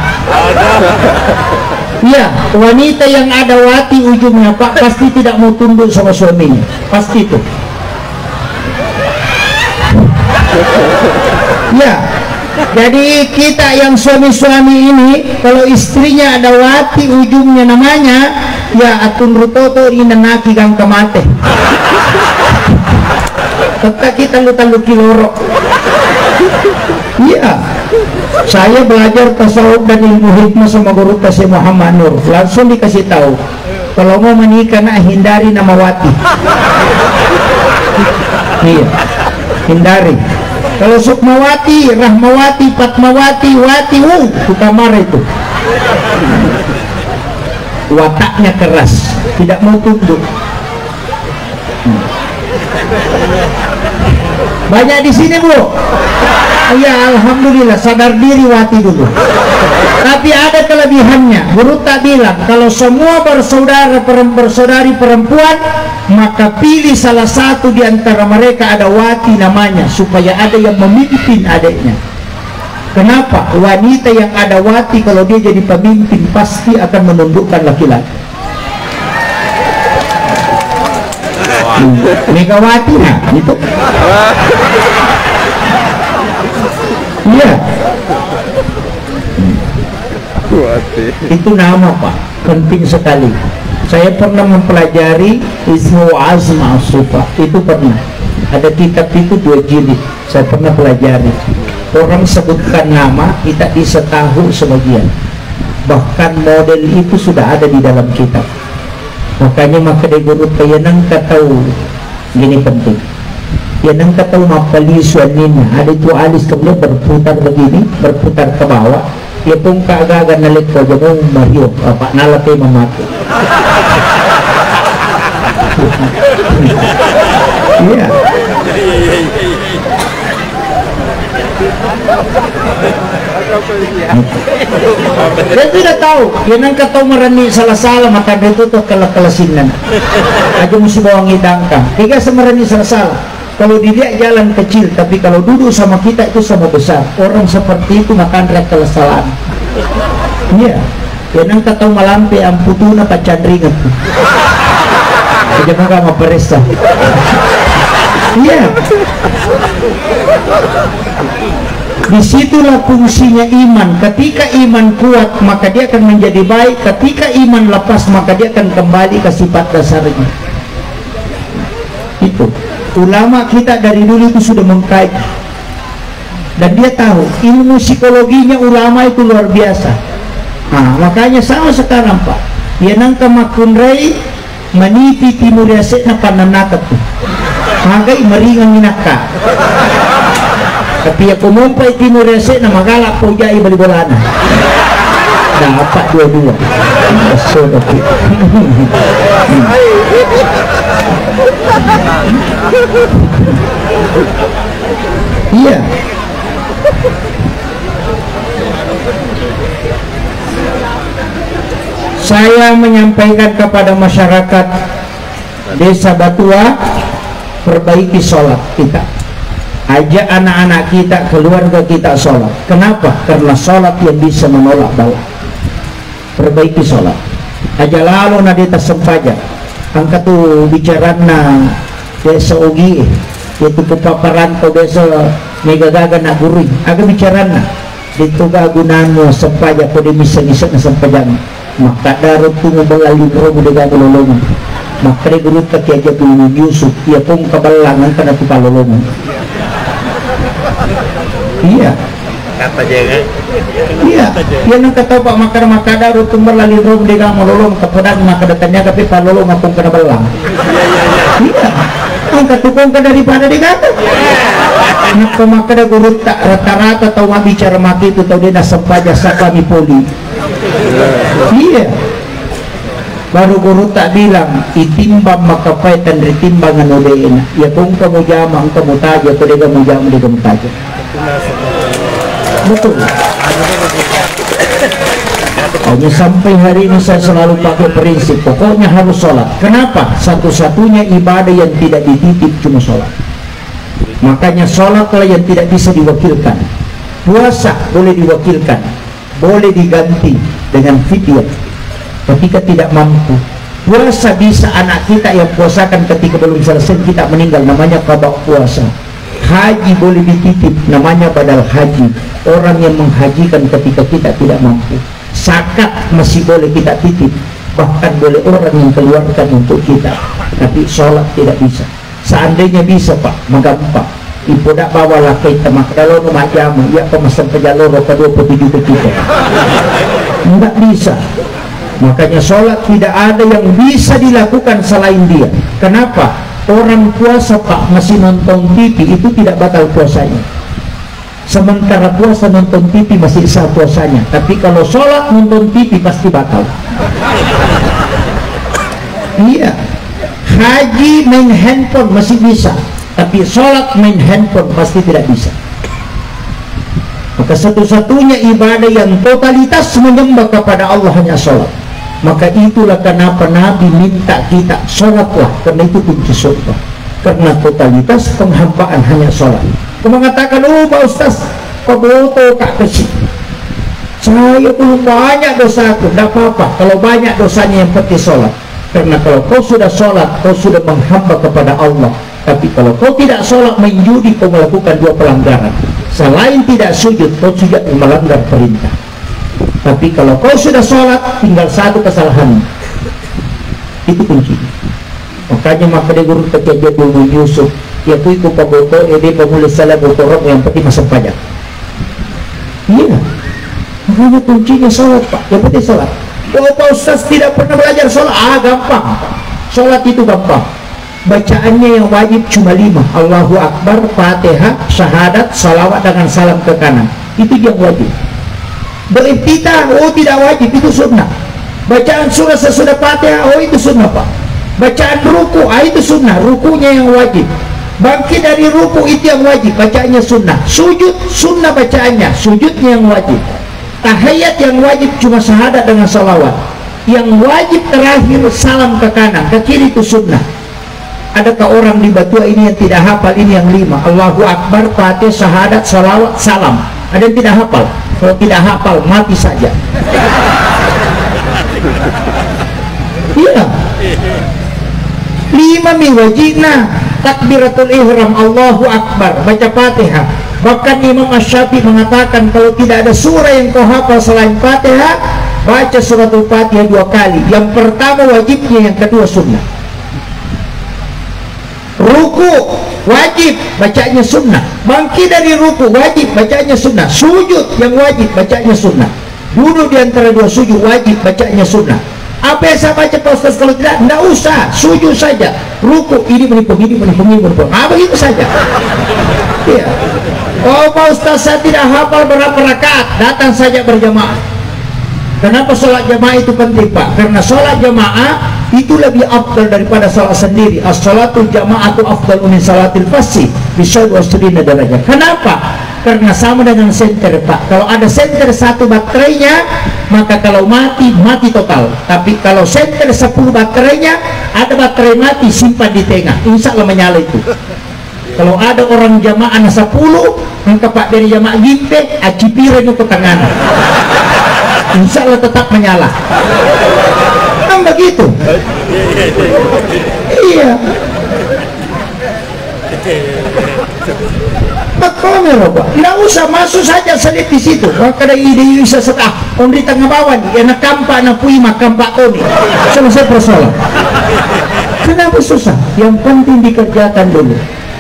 Iya, wanita yang ada wati ujungnya Pak pasti tidak mau tunduk sama suaminya, pasti itu. Ya, jadi kita yang suami-suami ini kalau istrinya ada wati ujungnya namanya ya atun rutoto inanaki kang kamate. Tetap kita lu kiloro. Iya, saya belajar tasawuf dan ilmu hikmah sama guru Tasya Muhammad Nur. Langsung dikasih tahu kalau mau menikah nak hindari nama wati. Iya, hindari. Kalau Sukmawati, Rahmawati, Patmawati, Wati, itu kamar itu. Wataknya keras, tidak mau tunduk. Banyak di sini Bu. Ya alhamdulillah sadar diri wati dulu. Tapi ada kelebihannya. Guru tak bilang kalau semua bersaudari perempuan maka pilih salah satu di antara mereka ada wati namanya supaya ada yang memimpin adiknya. Kenapa? Wanita yang ada wati kalau dia jadi pemimpin pasti akan menundukkan laki-laki. Megawati nah itu. Iya. Itu nama Pak, penting sekali. Saya pernah mempelajari Ismu Azm As-Sufa, itu pernah. Ada kitab itu 2 jilid, saya pernah pelajari. Orang sebutkan nama, kita bisa tahu sebagian. Bahkan model itu sudah ada di dalam kitab. Makanya maka dia guru payanang katau gini penting. Yanang katau mapali suanina ada itu alis kemudian berputar begini, berputar ke bawah. Ya pun kaagagan nalik ko jemong Mario, Pak nalate mamati. Iya. Dia tidak tahu, yan ang kataw marani salasala mata dito to kalakalasingan. Aja mesti bawang idang ka. Tiga semarani salasala. Kalau dilihat jalan kecil, tapi kalau duduk sama kita itu sama besar. Orang seperti itu makan rek kesalahan. Iya, yan ang kataw malampi ang putuna pacandringan. Aja mga maperesa. Iya. Disitulah fungsinya iman. Ketika iman kuat maka dia akan menjadi baik. Ketika iman lepas maka dia akan kembali ke sifat dasarnya. Itu ulama kita dari dulu itu sudah mengkaji dan dia tahu ilmu psikologinya ulama itu luar biasa. Nah, makanya sama sekarang Pak yanang kamakunrei manipi timur yasek na pananakat tuh magai meringang minaka. Tapi ya kumumpai timur yasek na magalak po jai balibolana dapat dua-dua. So, okay. Iya. Saya menyampaikan kepada masyarakat Desa Batua, perbaiki sholat kita. Ajak anak-anak kita, keluarga kita sholat. Kenapa? Karena sholat yang bisa menolak bala. Perbaiki sholat. Aja lalu nadita sempaja. Angkat tu bicara na desa ugi, itu kepaparan to desa megagaga na guring. Aga bicara na dito gagunan mo sempaja ko di misa-misa na sempajan. Maka darot tungo balalin romo de gagulolong. Maka de gurut ka kiya tu Yusuf, ia pun kabalangan kana tu palolong. Iya. Kata jangan. Iya, yan ang kataw pa makada rutong berlali rom di ka malulong kapadang makadatannya tapi palulong akong kanabalang. Iya, ang katukong ka daripada di kata. Nakamakada gurut tak rata-rata tau bicara maki itu tau dia nasampaja sa kami poli. Iya. Baru guru tak bilang itimbang makapaitan ritimbang ano deena. Ya kung kamu jamang kamu taja, kung di kamu jamang di kamu taja. Betul. Hanya sampai hari ini saya selalu pakai prinsip pokoknya harus sholat. Kenapa? Satu-satunya ibadah yang tidak dititip cuma sholat. Makanya sholatlah yang tidak bisa diwakilkan. Puasa boleh diwakilkan, boleh diganti dengan fidyah ketika tidak mampu. Puasa bisa anak kita yang puasakan ketika belum selesai kita meninggal, namanya qada puasa. Haji boleh dititip, namanya badal haji, orang yang menghajikan ketika kita tidak mampu. Zakat masih boleh kita titip, bahkan boleh orang yang keluarkan untuk kita, tapi sholat tidak bisa. Seandainya bisa Pak, magampang ipo dak bawalah kita makdalo no majama ya pemasan pejaloro kedua petidu kita enggak bisa. Makanya sholat tidak ada yang bisa dilakukan selain dia. Kenapa? Orang puasa Pak masih nonton TV itu tidak batal puasanya, sementara puasa nonton TV masih sah puasanya. Tapi kalau sholat nonton TV pasti batal. Iya, haji main handphone masih bisa, tapi sholat main handphone pasti tidak bisa. Maka satu-satunya ibadah yang totalitas menyembah kepada Allah hanya sholat. Maka itulah kenapa Nabi minta kita sholatlah, karena itu kunci surga. Karena totalitas penghambaan hanya sholat. Kau mengatakan, oh Pak Ustaz, kau boto kak kecil, saya belum banyak dosaku. Tidak apa-apa kalau banyak dosanya, yang penting sholat. Karena kalau kau sudah sholat, kau sudah menghamba kepada Allah. Tapi kalau kau tidak sholat, main judi, kau melakukan dua pelanggaran. Selain tidak sujud, kau sudah melanggar perintah. Tapi kalau kau sudah sholat, tinggal satu kesalahan. Itu kunci. Makanya maka dia guru terjadi dulu Yusuf, ya tu ikut paboto, dia pemulih salah botorok yang penting masuk pajak. Iya. Makanya kuncinya sholat Pak, yang penting sholat. Oh Pak Ustaz tidak pernah belajar sholat. Gampang. Sholat itu gampang. Bacaannya yang wajib cuma 5. Allahu Akbar, Fatihah, syahadat, salawat dengan salam ke kanan. Itu yang wajib. Beriftitah, oh tidak wajib, itu sunnah. Bacaan surah sesudah Fatihah, oh itu sunnah Pak. Bacaan ruku, itu sunnah, rukunya yang wajib. Bangkit dari ruku itu yang wajib, bacaannya sunnah. Sujud, sunnah bacaannya, sujudnya yang wajib. Tahiyat yang wajib cuma syahadat dengan salawat. Yang wajib terakhir salam ke kanan, ke kiri itu sunnah. Adakah orang di Batua ini yang tidak hafal ini yang 5? Allahu Akbar, Fatihah, syahadat, salawat, salam. Ada yang tidak hafal? Kalau tidak hafal, mati saja. Iya. 5 min wajibna takbiratul ihram, Allahu Akbar, baca Fatihah. Bahkan Imam Asy-Syafi'i mengatakan kalau tidak ada surah yang kau hafal selain Fatihah, baca suratul Fatihah 2 kali. Yang pertama wajibnya, yang kedua sunnah. Ruku wajib, bacanya sunnah. Bangkit dari ruku wajib, bacanya sunnah. Sujud yang wajib, bacanya sunnah. Duduk di antara 2 sujud wajib, bacanya sunnah. Apa yang saya baca Pak Ustaz? Kalau tidak usah, sujud saja. Ruku ini menipung, ini menipung, ini menipung. Begitu saja. Iya. Oh Pak Ustaz, saya tidak hafal berapa rakaat, datang saja berjamaah. Kenapa sholat jamaah itu penting Pak? Karena sholat jamaah itu lebih afdal daripada sholat sendiri. As-sholatul jama'atu afdalu min sholatil fasih bisa 20 derajat. Kenapa? Karena sama dengan senter Pak. Kalau ada senter 1 baterainya, maka kalau mati, mati total. Tapi kalau senter 10 baterainya, ada baterai mati, simpan di tengah, insya Allah menyala itu. Kalau ada orang jamaah 10, maka Pak dari jamaah gimpe, acipiranya ke tangan, insya Allah tetap menyala. Kan begitu? Iya. Kamera Pak, tidak usah masuk saja selip di situ. Maka ada ide bisa setah. Om di tengah bawah nih, enak kampak, nak pui makan Pak Tony. Selesai persoalan. Kenapa susah? Yang penting dikerjakan dulu.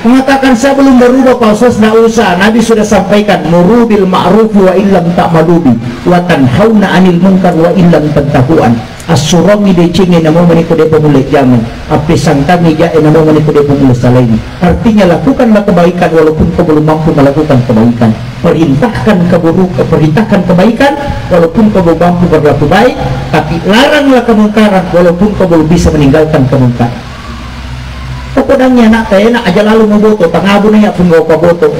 mengatakan saya belum berubah Pak Ustaz, nggak usah. Nabi sudah sampaikan, muru bil ma'ruf wa illam ta'malubi wa tanhauna 'anil munkar wa illam tantahuan. As-surami de cingin namo maniku de pemulai jaman, api sangkami jae namo maniku de pemulai salaini. Artinya lakukanlah kebaikan walaupun kau belum mampu melakukan kebaikan. Perintahkan kebaikan walaupun kau belum mampu berlaku baik, tapi laranglah kemungkaran walaupun kau belum bisa meninggalkan kemungkaran. Pokoknya nak enak aja lalu ngoboto, tangabu na ya pun gak boto.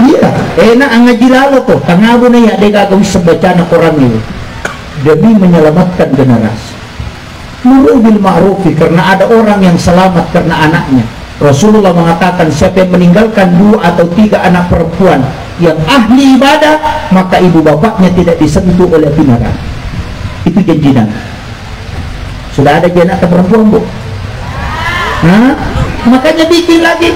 Iya, enak ngaji lalu tuh, tangabu na ya dega gak bisa baca anak orang itu. Demi menyelamatkan generasi. Nuru bil ma'rufi, karena ada orang yang selamat karena anaknya. Rasulullah mengatakan siapa yang meninggalkan 2 atau 3 anak perempuan yang ahli ibadah, maka ibu bapaknya tidak disentuh oleh api neraka. Itu janji Nabi. Sudah ada anak perempuan, Bu? Nah, makanya bikin lagi.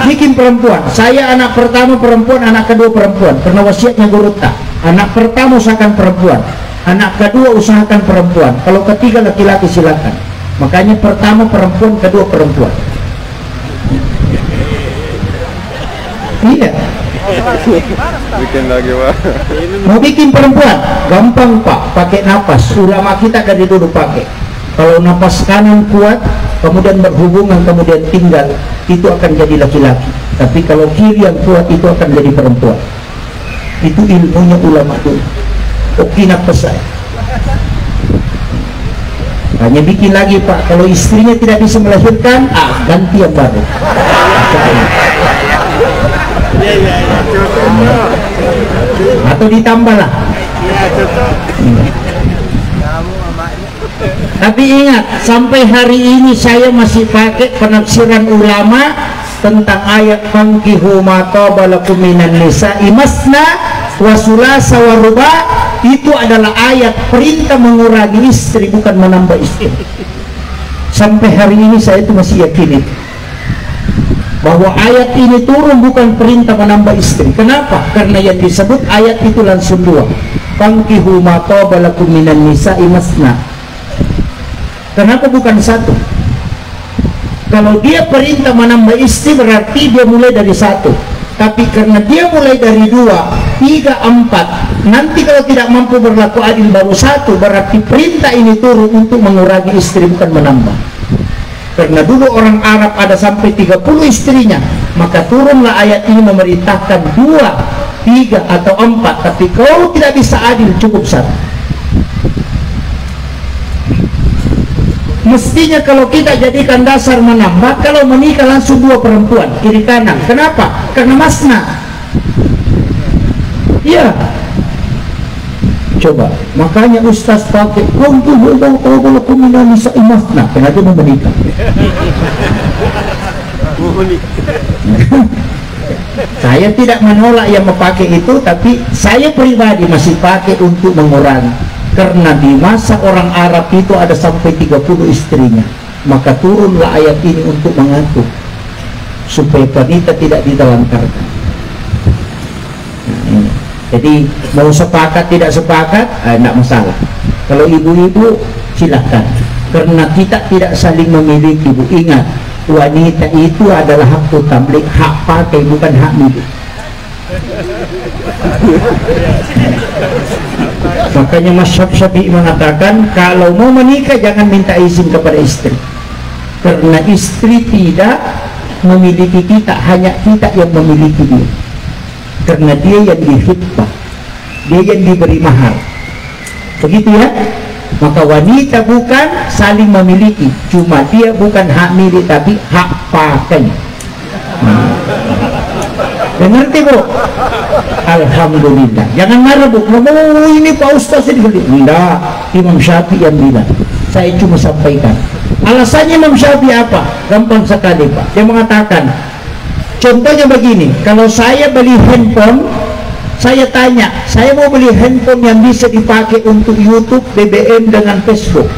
Bikin perempuan. Saya anak pertama perempuan, anak kedua perempuan, karena wasiatnya guru tak. Anak pertama usahakan perempuan, anak kedua usahakan perempuan, kalau ketiga laki-laki silakan. Makanya pertama perempuan, kedua perempuan. Iya. Bikin lagi, Pak. Mau bikin perempuan gampang Pak, pakai napas. Ulama kita dari dulu pakai. Kalau napas kanan kuat, kemudian berhubungan, kemudian tinggal, itu akan jadi laki-laki. Tapi kalau kiri yang kuat, itu akan jadi perempuan. Itu ilmunya ulama dulu. Okinak pesai. Hanya bikin lagi Pak, kalau istrinya tidak bisa melahirkan, ganti yang baru. Atau ditambah lah. Tapi ingat, sampai hari ini saya masih pakai penafsiran ulama tentang ayat fankihu ma taba lakum minan nisa'i masna wa sulasa wa ruba. Itu adalah ayat perintah mengurangi istri, bukan menambah istri. Sampai hari ini saya itu masih yakin itu, bahwa ayat ini turun bukan perintah menambah istri. Kenapa? Karena yang disebut ayat itu langsung 2. Fankihu ma taba lakum minan nisa'i masna. Kenapa bukan 1? Kalau dia perintah menambah istri berarti dia mulai dari 1. Tapi karena dia mulai dari 2, 3, 4, nanti kalau tidak mampu berlaku adil baru 1, berarti perintah ini turun untuk mengurangi istri, bukan menambah. Karena dulu orang Arab ada sampai 30 istrinya, maka turunlah ayat ini memerintahkan 2, 3 atau 4. Tapi kalau tidak bisa adil, cukup 1. Mestinya kalau kita jadikan dasar menambah, kalau menikah langsung 2 perempuan, kiri kanan. Kenapa? Karena masna. Iya. Coba, makanya Ustaz pakai masna, karena dia mau menikah. Saya tidak menolak yang memakai itu, tapi saya pribadi masih pakai untuk mengurangi. Karena di masa orang Arab itu ada sampai 30 istrinya, maka turunlah ayat ini untuk mengatur supaya wanita tidak ditelantarkan. Nah, ini. Jadi mau sepakat tidak sepakat, tidak masalah. Kalau ibu-ibu silahkan, karena kita tidak saling memiliki. Bu, ingat, wanita itu adalah hak tamlik, hak pakai, bukan hak milik. Makanya Mazhab Syafi'i mengatakan kalau mau menikah jangan minta izin kepada istri, karena istri tidak memiliki kita, hanya kita yang memiliki dia. Karena dia yang dihitbah, dia yang diberi mahar. Begitu ya. Maka wanita bukan saling memiliki, cuma dia bukan hak milik tapi hak pakai. Mengerti Bu? Alhamdulillah. Jangan marah Bu. Oh ini Pak Ustaz ini. Tidak, Imam Syafi'i yang bilang. Saya cuma sampaikan. Alasannya Imam Syafi'i apa? Gampang sekali Pak. Dia mengatakan, contohnya begini, kalau saya beli handphone, saya tanya, saya mau beli handphone yang bisa dipakai untuk YouTube, BBM dengan Facebook.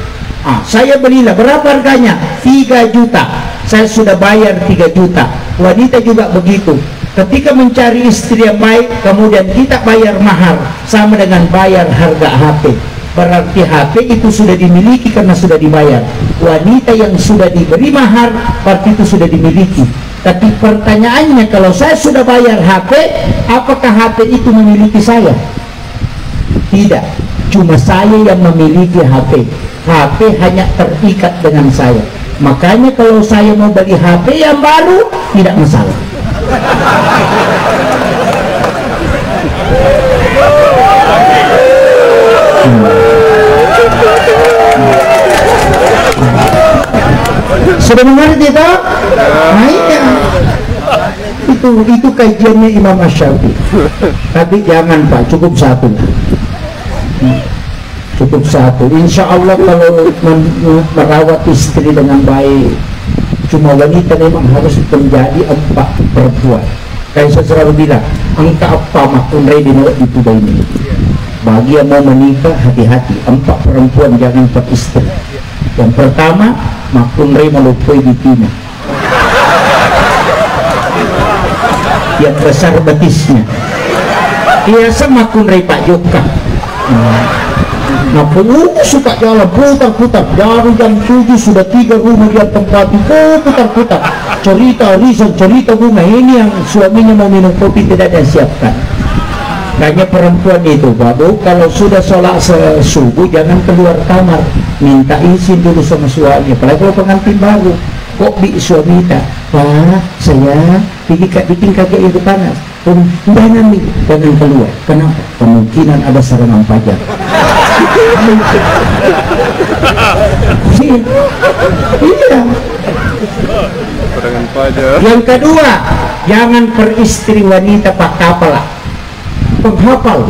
Saya belilah, berapa harganya? 3 juta. Saya sudah bayar 3 juta. Wanita juga begitu. Ketika mencari istri yang baik, kemudian kita bayar mahar, sama dengan bayar harga HP. berarti HP itu sudah dimiliki karena sudah dibayar. Wanita yang sudah diberi mahar berarti itu sudah dimiliki. Tapi pertanyaannya, kalau saya sudah bayar HP, apakah HP itu memiliki saya? Tidak, cuma saya yang memiliki HP. HP hanya terikat dengan saya. Makanya kalau saya mau beli HP yang baru, tidak masalah. Sudah mengerti tak? Nah, iya. Itu kajiannya Imam Asy-Syafi'i. Tapi jangan Pak, cukup satu. Cukup satu. Insya Allah kalau merawat istri dengan baik, cuma wanita memang harus menjadi 4 perempuan. Kayak saya selalu bilang, angka apa makun di Tuba ini. Bagi yang mau menikah, hati-hati. 4 perempuan, jangan 4 istri. Yang pertama, makun melupai betina. Yang besar betisnya. Biasa makun Pak Joka. Nah, suka jalan putar-putar dari jam 7 sudah 3 rumah dia tempati putar-putar, cerita risan, cerita bunga. Ini yang suaminya mau minum kopi tidak ada siapkan. Kayaknya perempuan itu baru kalau sudah sholat subuh jangan keluar kamar, minta izin dulu sama suami. Apalagi kalau pengantin baru, kok bi suami tak, Pak saya bikin kaki itu panas, jangan keluar. Kenapa? Kemungkinan ada serangan pajak. Iya. Yang kedua, jangan peristri wanita pak kapal, penghafal.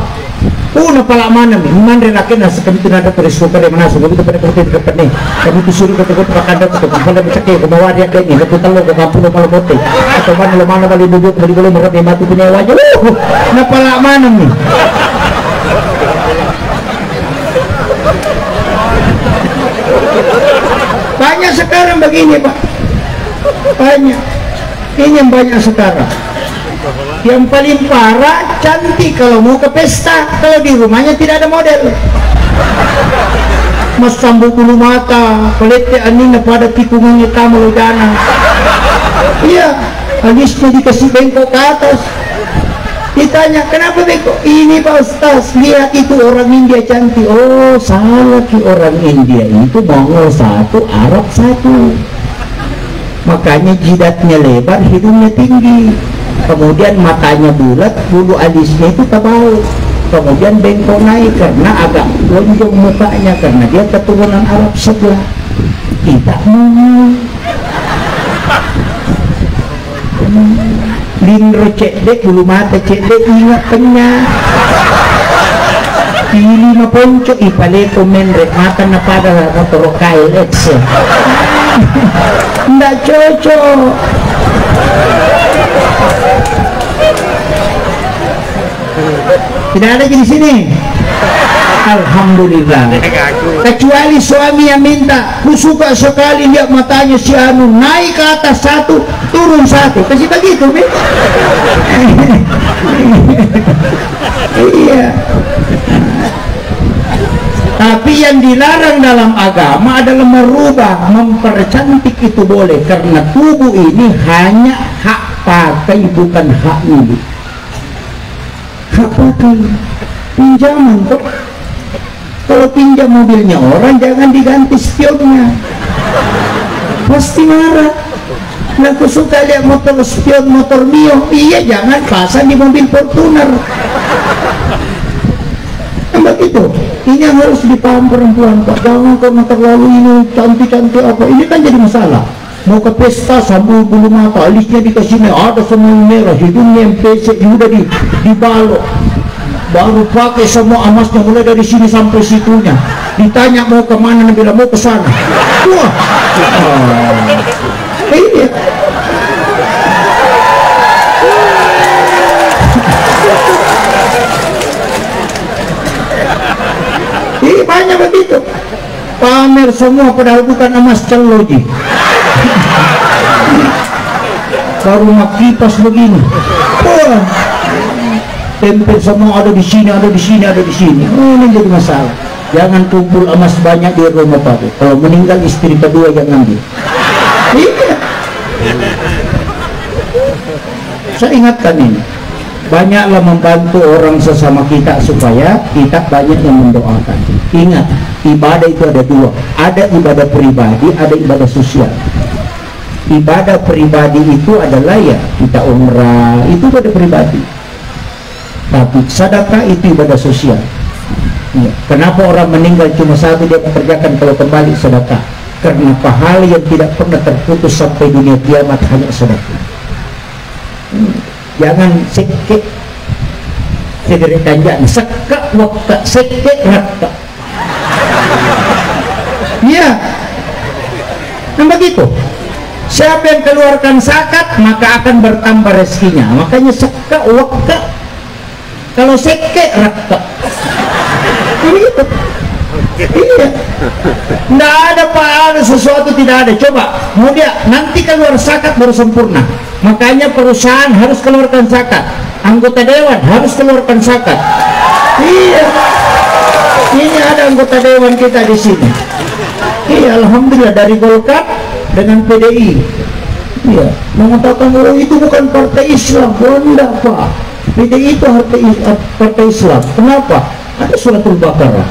Una pala mana nih? Mandre rakyat nasi kami tidak ada peristiwa pada mana? Kami itu pada kerja di depan nih. Kami itu suruh ketemu pakanda ke kampung dan bercakap ke bawah dia kayak ini. Kita tahu ke kampung malam bote. Atau mana balik duduk balik boleh mereka mati punya wajah. Na pala mana nih? Banyak sekarang begini Pak. Banyak. Ini yang banyak sekarang. Yang paling parah, cantik kalau mau ke pesta, kalau di rumahnya tidak ada model. Mas sambu bulu mata, pelete anina pada tikungannya tamu dana. Iya, alisnya dikasih bengkok ke atas. Ditanya, kenapa bengkok? Ini Pak Ustaz, lihat itu orang India cantik. Oh, salah ki, orang India itu Mongol satu, Arab satu. Makanya jidatnya lebar, hidungnya tinggi. Kemudian matanya bulat, bulu alisnya itu tebal. Kemudian bengkok naik karena agak lonjong mukanya karena dia keturunan Arab sebelah. Kita lindro cedek, bulu mata cedek, ingat kenyang. Pilih ma ponco, ipale menre mata na pada motor kail etse. Nggak cocok. Tidak ada di sini. Alhamdulillah. Kecuali suami yang minta, ku suka sekali lihat matanya si Anu, naik ke atas satu, turun satu. Kasih begitu, Mi. Iya. Tapi yang dilarang dalam agama adalah merubah, mempercantik itu boleh, karena tubuh ini hanya hak pakai bukan hak milik. Hak pakai, pinjaman kok. Kalau pinjam mobilnya orang jangan diganti spionnya, pasti marah. Nah, aku suka lihat motor spion, motor Mio. Iya, jangan pasang di mobil Fortuner. Begitu. Ini yang harus dipaham perempuan Pak. Jangan karena terlalu ini cantik-cantik apa. Ini kan jadi masalah. Mau ke pesta sambil bulu mata, alisnya dikasih ada semua merah, hidungnya yang pesek juga dibalok. Baru pakai semua emasnya mulai dari sini sampai situnya. Ditanya mau kemana, bilang mau ke sana. Wah. Ini. Ini banyak begitu. Pamer semua padahal bukan emas celoji. Baru mak kipas begini. Wah. Tempel semua ada di sini, ada di sini, ada di sini. Ini jadi masalah. Jangan kumpul emas banyak di rumah Pak. Kalau meninggal istri kedua yang ngambil. Iya. Saya ingatkan ini. Banyaklah membantu orang sesama kita supaya kita banyak yang mendoakan. Ingat, ibadah itu ada dua. Ada ibadah pribadi, ada ibadah sosial. Ibadah pribadi itu adalah ya kita umrah, itu ibadah pribadi. Tapi sedekah itu ibadah sosial. Ya. Kenapa orang meninggal cuma satu dia mengerjakan, kalau kembali sedekah? Karena pahala yang tidak pernah terputus sampai dunia kiamat hanya sedekah. Jangan sekek segera tanjak sekak wakka sekek rakka. Iya. Nah begitu. Siapa yang keluarkan zakat maka akan bertambah rezekinya. Makanya sekak wakka. Kalau sekek rakka. Begitu. Iya. Nggak ada Pak, sesuatu tidak ada. Coba, mau dia nanti keluar zakat baru sempurna. Makanya perusahaan harus keluarkan zakat, anggota dewan harus keluarkan zakat. Iya. Ini ada anggota dewan kita di sini. Iya, alhamdulillah dari Golkar dengan PDI. Iya, mengatakan oh itu bukan partai Islam. Oh enggak Pak. PDI itu partai Islam. Kenapa? Ada suratul Baqarah.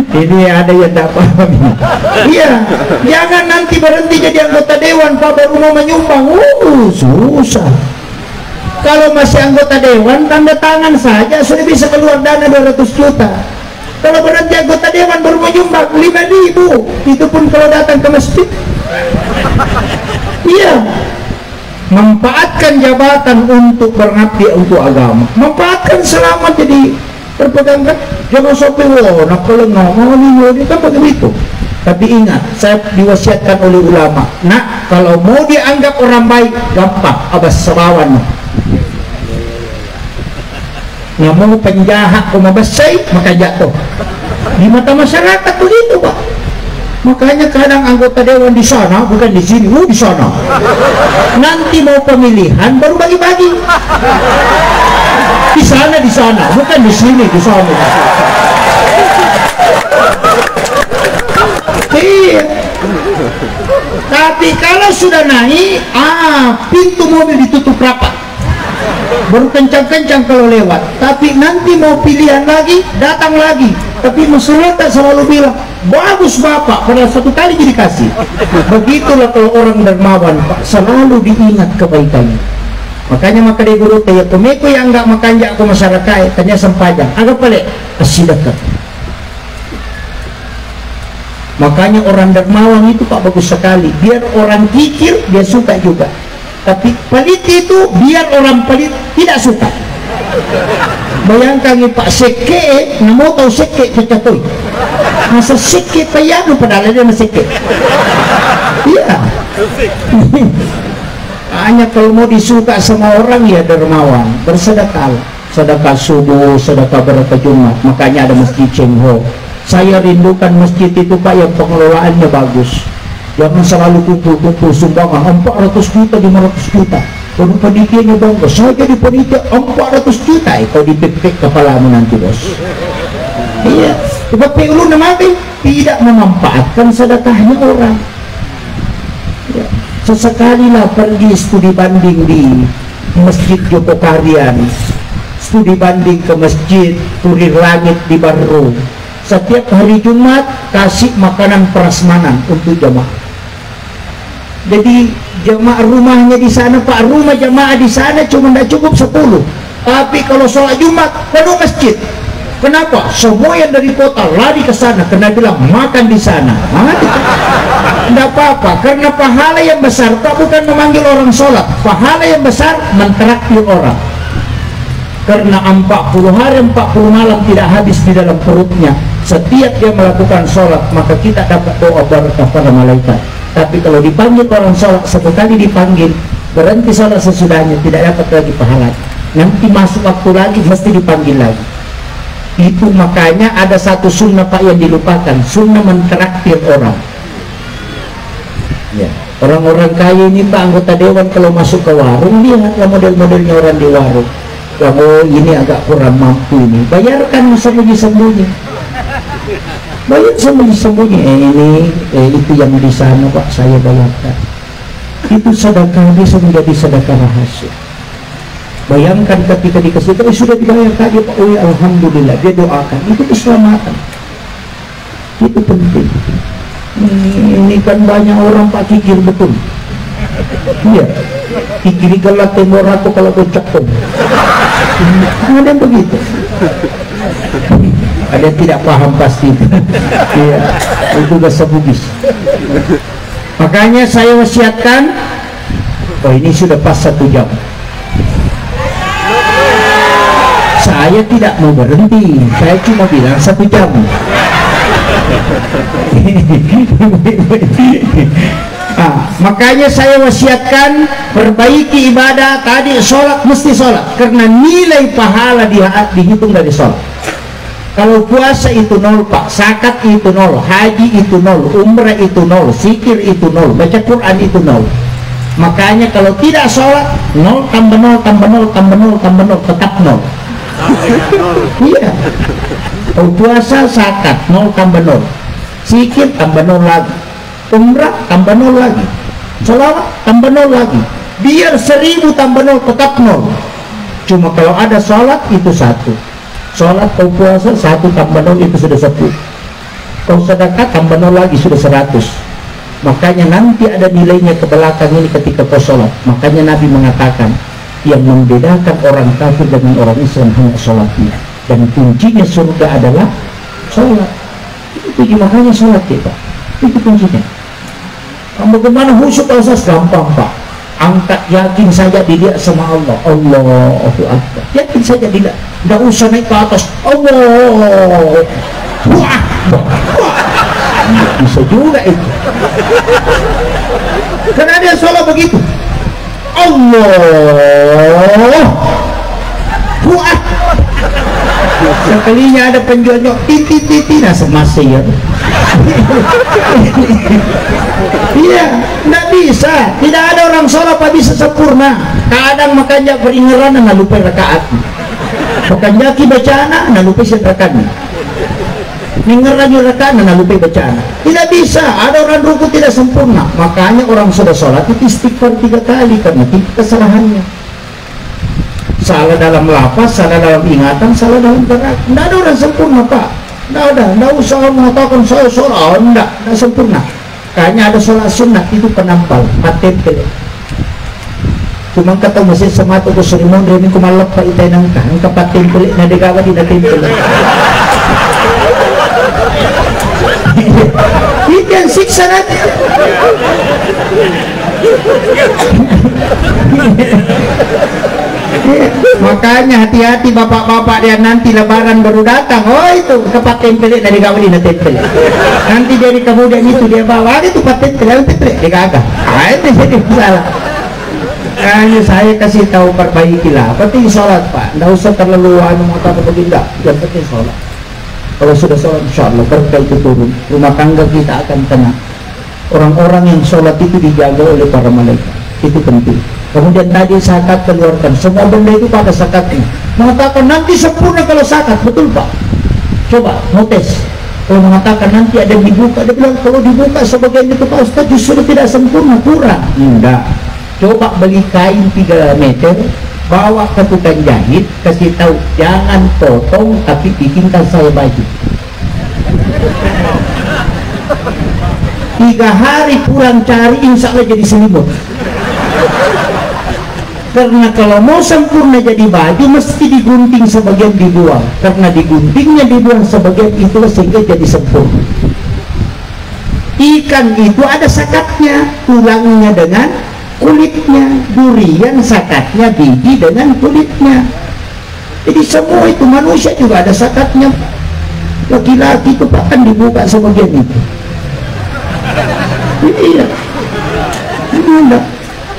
Ini ada yang tak paham. Iya, jangan nanti berhenti jadi anggota dewan Pak baru mau menyumbang. Susah. Kalau masih anggota dewan tanda tangan saja sudah bisa keluar dana 200 juta. Kalau berhenti anggota dewan baru menyumbang 5.000, itu pun kalau datang ke masjid. Iya. Manfaatkan jabatan untuk berbakti untuk agama, manfaatkan selama jadi terpegangkan. Jangan sampai nak pelengah mau ini kan begitu. Tapi ingat, saya diwasiatkan oleh ulama, nak kalau mau dianggap orang baik gampang, abas sebawan. Yang mau penjahat kumabasai maka jatuh. Di mata masyarakat begitu Pak. Makanya kadang anggota dewan di sana bukan di sini, di sana. Nanti mau pemilihan baru bagi-bagi. Di sana, bukan di sini, di sana. Iya. Tapi kalau sudah naik, pintu mobil ditutup rapat. Baru kencang-kencang kalau lewat. Tapi nanti mau pilihan lagi, datang lagi. Tapi masyarakat selalu bilang, bagus Bapak, pada satu kali jadi kasih. Begitulah kalau orang dermawan Pak, selalu diingat kebaikannya. Makanya maka dia guru ya pemeko yang enggak makanya aku masyarakat tanya sempajang agak pelik asidakat. Makanya orang dermawan itu Pak bagus sekali, biar orang kikir dia suka juga. Tapi pelit itu biar orang pelit tidak suka. Bayangkan Pak seke, namo tahu seke kecatoy. Masa seke payano padahal dia masih seke. Iya. Hanya kalau mau disuka sama orang ya dermawan, bersedekah, sedekah subuh, sedekah berapa Jumat. Makanya ada masjid Cengho. Saya rindukan masjid itu Pak yang pengelolaannya bagus. Jangan selalu kumpul-kumpul sumbangan 400 juta, 500 juta. Kalau panitianya bangga, saya jadi panitia 400 juta. Kau dipepek kepalamu nanti bos. Iya, tapi ulun namanya tidak memanfaatkan sedekahnya orang. Ya. Sesekali lah pergi studi banding di Masjid Joko Karyan, studi banding ke Masjid Kurir Langit di Baru. Setiap hari Jumat kasih makanan prasmanan untuk jemaah. Jadi jemaah rumahnya di sana Pak, rumah jemaah di sana cuma tidak cukup 10. Tapi kalau sholat Jumat penuh masjid. Kenapa? Semua yang dari kota lari ke sana karena bilang makan di sana. Tidak apa-apa, karena pahala yang besar Pak bukan memanggil orang sholat. Pahala yang besar mentraktir orang. Karena 40 hari 40 malam tidak habis di dalam perutnya. Setiap dia melakukan sholat maka kita dapat doa barakah pada malaikat. Tapi kalau dipanggil orang sholat satu kali dipanggil, berhenti sholat sesudahnya tidak dapat lagi pahala. Nanti masuk waktu lagi mesti dipanggil lagi. Itu makanya ada satu sunnah Pak yang dilupakan, sunnah mentraktir orang. Ya. Orang-orang kaya ini Pak, anggota dewan kalau masuk ke warung, lihatlah model-modelnya orang di warung. Oh ini agak kurang mampu ini, bayarkan sembunyi-sembunyi, bayar sembunyi-sembunyi. Itu yang di sana Pak, saya bayarkan. Itu sedekah, bisa menjadi sedekah rahasia. Bayangkan ketika dikasih tahu sudah dibayar tadi Pak, oh ya alhamdulillah, dia doakan, itu keselamatan. Itu penting. Ini kan banyak orang Pak kikir betul. Iya, kikiri gelat tembok ratu kalau kocak tuh. Ada yang begitu. Ada yang tidak paham pasti. Iya, itu bahasa Bugis. Makanya saya wasiatkan, oh ini sudah pas 1 jam. Saya tidak mau berhenti, saya cuma bilang 1 jam. Makanya saya wasiatkan perbaiki ibadah tadi. Sholat mesti sholat, karena nilai pahala dihitung dari sholat. Kalau puasa itu 0 Pak, zakat itu 0, haji itu 0, umrah itu 0, zikir itu 0, baca Quran itu 0. Makanya kalau tidak sholat 0 tambah 0 tambah 0 tambah 0 tambah 0 tetap 0. Iya. Kalau puasa zakat 0 tambah 0, zikir tambah 0 lagi, umrah tambah 0 lagi, sholawat tambah 0 lagi, biar 1000 tambah 0 tetap 0. Cuma kalau ada sholat itu 1, sholat atau puasa 1 tambah 0 itu sudah 10, kalau sedekah tambah 0 lagi sudah 100. Makanya nanti ada nilainya ke belakang ini ketika kau sholat. Makanya Nabi mengatakan yang membedakan orang kafir dengan orang Islam hanya sholatnya, dan kuncinya surga adalah sholat. Itu makanya sholat kita, itu kuncinya. Bagaimana khusyuk asas? Gampang Pak, angkat yakin saja dilihat sama Allah. Allahu Akbar, yakin saja dilihat, tidak usah naik ke atas. Allah, wah, bisa juga itu. Karena ada sholat begitu, Allah, wah. Sekalinya ada penjualnya titi nah semasa ya. Iya, tidak bisa. Tidak ada orang sholat Pak bisa sempurna. Kadang makanya beringeran dan lupa rakaat. Makanya ki bacaan dan lupa rakaatnya. Ningeran rakaat dan lupa bacaan. Tidak bisa. Ada orang ruku tidak sempurna. Makanya orang sudah sholat itu istighfar 3 kali karena tidak kesalahannya. Salah dalam lapas, salah dalam ingatan, salah dalam gerak. Tidak ada orang sempurna Pak. Tidak ada. Tidak usah mengatakan saya sholat. Tidak sempurna. Kayaknya ada sholat sunat itu penampal, patempel. Cuma kata masjid semata tu serimon ini kumalap Pak itay nangka, angka patempel na degawa di natempel. Itu yang siksa nanti. Makanya hati-hati bapak-bapak dia nanti lebaran baru datang. Oh itu kepat tempel dari kamu di tempel. Nanti dari kemudian itu dia bawa itu paten tempel dia kagak. Itu jadi masalah. Hanya saya kasih tahu perbaikilah. Penting sholat Pak. Tidak usah terlalu mengatakan begini. Yang penting sholat. Kalau sudah sholat insya Allah berkah itu turun. Rumah tangga kita akan tenang. Orang-orang yang sholat itu dijaga oleh para malaikat. Itu penting. Kemudian tadi zakat keluarkan, semua benda itu pada zakatnya. Mengatakan nanti sempurna kalau zakat, betul Pak? Coba mau tes. Kalau mengatakan nanti ada yang dibuka, dia bilang kalau dibuka sebagian itu Pak Ustaz justru tidak sempurna, kurang. Enggak. Coba beli kain 3 meter, bawa ke tukang jahit, kasih tahu jangan potong tapi bikinkan saya baju. 3 hari pulang cari, insya Allah jadi selimut. Karena kalau mau sempurna jadi baju mesti digunting sebagian dibuang, karena diguntingnya dibuang sebagian itu sehingga jadi sempurna. Ikan itu ada sakatnya, tulangnya dengan kulitnya, durian sakatnya, biji dengan kulitnya. Jadi semua itu manusia juga ada sakatnya. Laki-laki itu bahkan dibuka sebagian itu. Iya, gimana?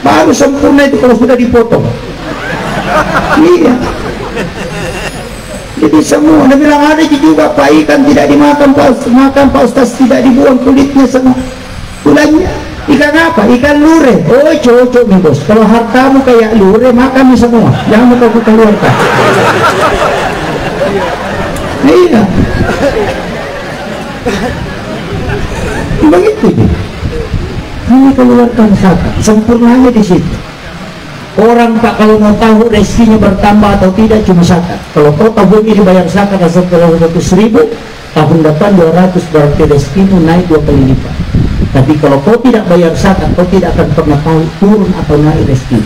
Baru sempurna itu kalau sudah dipotong. Iya. Jadi semua, dia bilang ada juga Pak ikan tidak dimakan Pak Ustaz tidak dibuang kulitnya semua. Tulangnya Ikan apa? Ikan lure. Oh, cocok nih bos. Kalau hartamu kayak lure, makan semua. Jangan mau kau keluarkan. Iya. Begitu dia. Hanya keluarkan zakat. Sempurnanya di situ. Orang Pak kalau mau tahu rezekinya bertambah atau tidak cuma zakat. Kalau kau tahun ini bayar zakat setelah 100.000, tahun depan 200, berarti rezekimu naik 2 kali lipat. Tapi kalau kau tidak bayar zakat, kau tidak akan pernah tahu turun atau naik rezeki.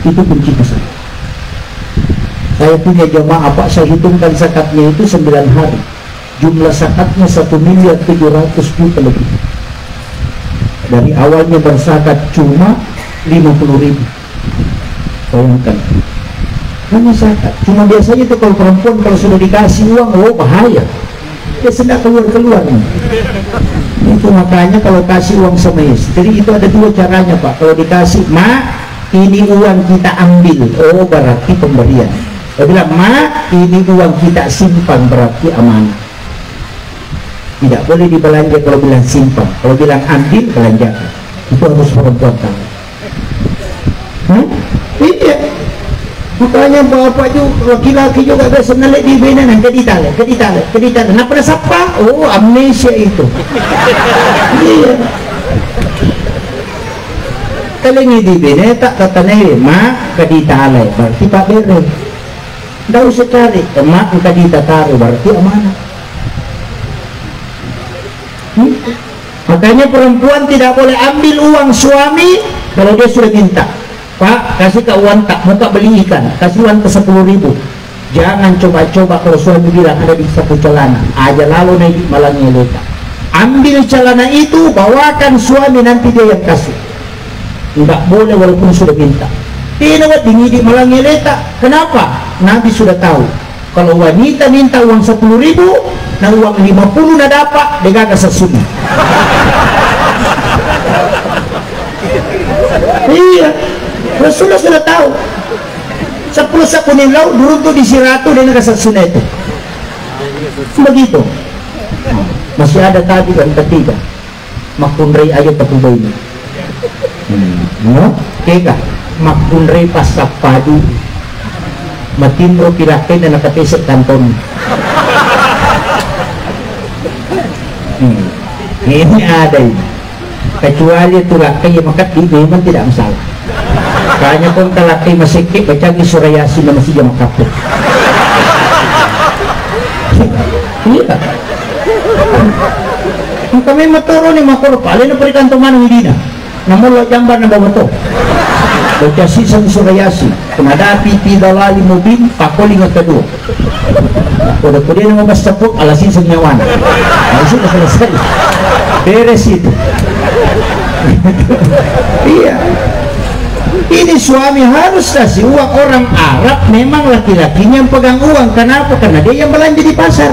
Itu kunci besar. Saya punya jemaah Pak, saya hitungkan zakatnya itu 9 hari. Jumlah zakatnya 1.700.000.000 lebih. Dari awalnya berzakat cuma 50.000. Bayangkan. Hanya zakat. Cuma biasanya itu kalau perempuan kalau sudah dikasih uang, oh bahaya. Dia sedang keluar-keluar. Itu makanya kalau kasih uang sama istri itu ada 2 caranya Pak. Kalau dikasih, "Ma, ini uang kita ambil." Oh, berarti pemberian. Kalau bilang, "Ma, ini uang kita simpan," berarti amanah. Tidak boleh dibelanja kalau bilang simpan. Kalau bilang ambil, belanjakan. Itu harus perempuan tahu. Iya. Makanya bapak juga, laki-laki juga biasa nalik di benan, keditale. Kenapa ada siapa? Oh, amnesia itu. Iya. Kalau ini di benan tak tatanay, ma keditale, berarti pak bere. Tidak usah cari, ma keditataru, berarti amanah. Makanya perempuan tidak boleh ambil uang suami kalau dia sudah minta. Pak, kasih ke uang tak, mau tak beli ikan, kasih uang ke 10.000. Jangan coba-coba kalau suami bilang ada di saku celana, aja lalu naik malangnya letak. Ambil celana itu, bawakan suami, nanti dia yang kasih. Tidak boleh walaupun sudah minta. Tidak di malangnya letak. Kenapa? Nabi sudah tahu. Kalau wanita minta uang 10.000, nah uang 50 na dapat, dia gak sesumi. Iya. Rasulullah sudah tahu 10 sakunin laut dulu tuh disiratu dan kasat sunah itu begitu. Masih ada tadi kan ketiga makunrei ayo tapubai ini keka makunrei pasak padu matinro pirakin dan nakatesek kanton. Ini ada ini kecuali itu rakyat yang makat di memang tidak masalah. Kayaknya kung talaki masikip baca di surayasi na masih jam kapit. Iya. Kami maturo ni makuro pala na perikan tuman hindi na. Namun lo jamban na babato. Baca sisang surayasi. Kumadapi tidalali mubin pakuling at kedua. Kuda-kuda na mabasta po alasin sa nyawan. Alasin na selesai. Beres itu. Iya. Ini suami harus kasih uang. Orang Arab memang laki-lakinya yang pegang uang. Kenapa? Karena dia yang belanja di pasar,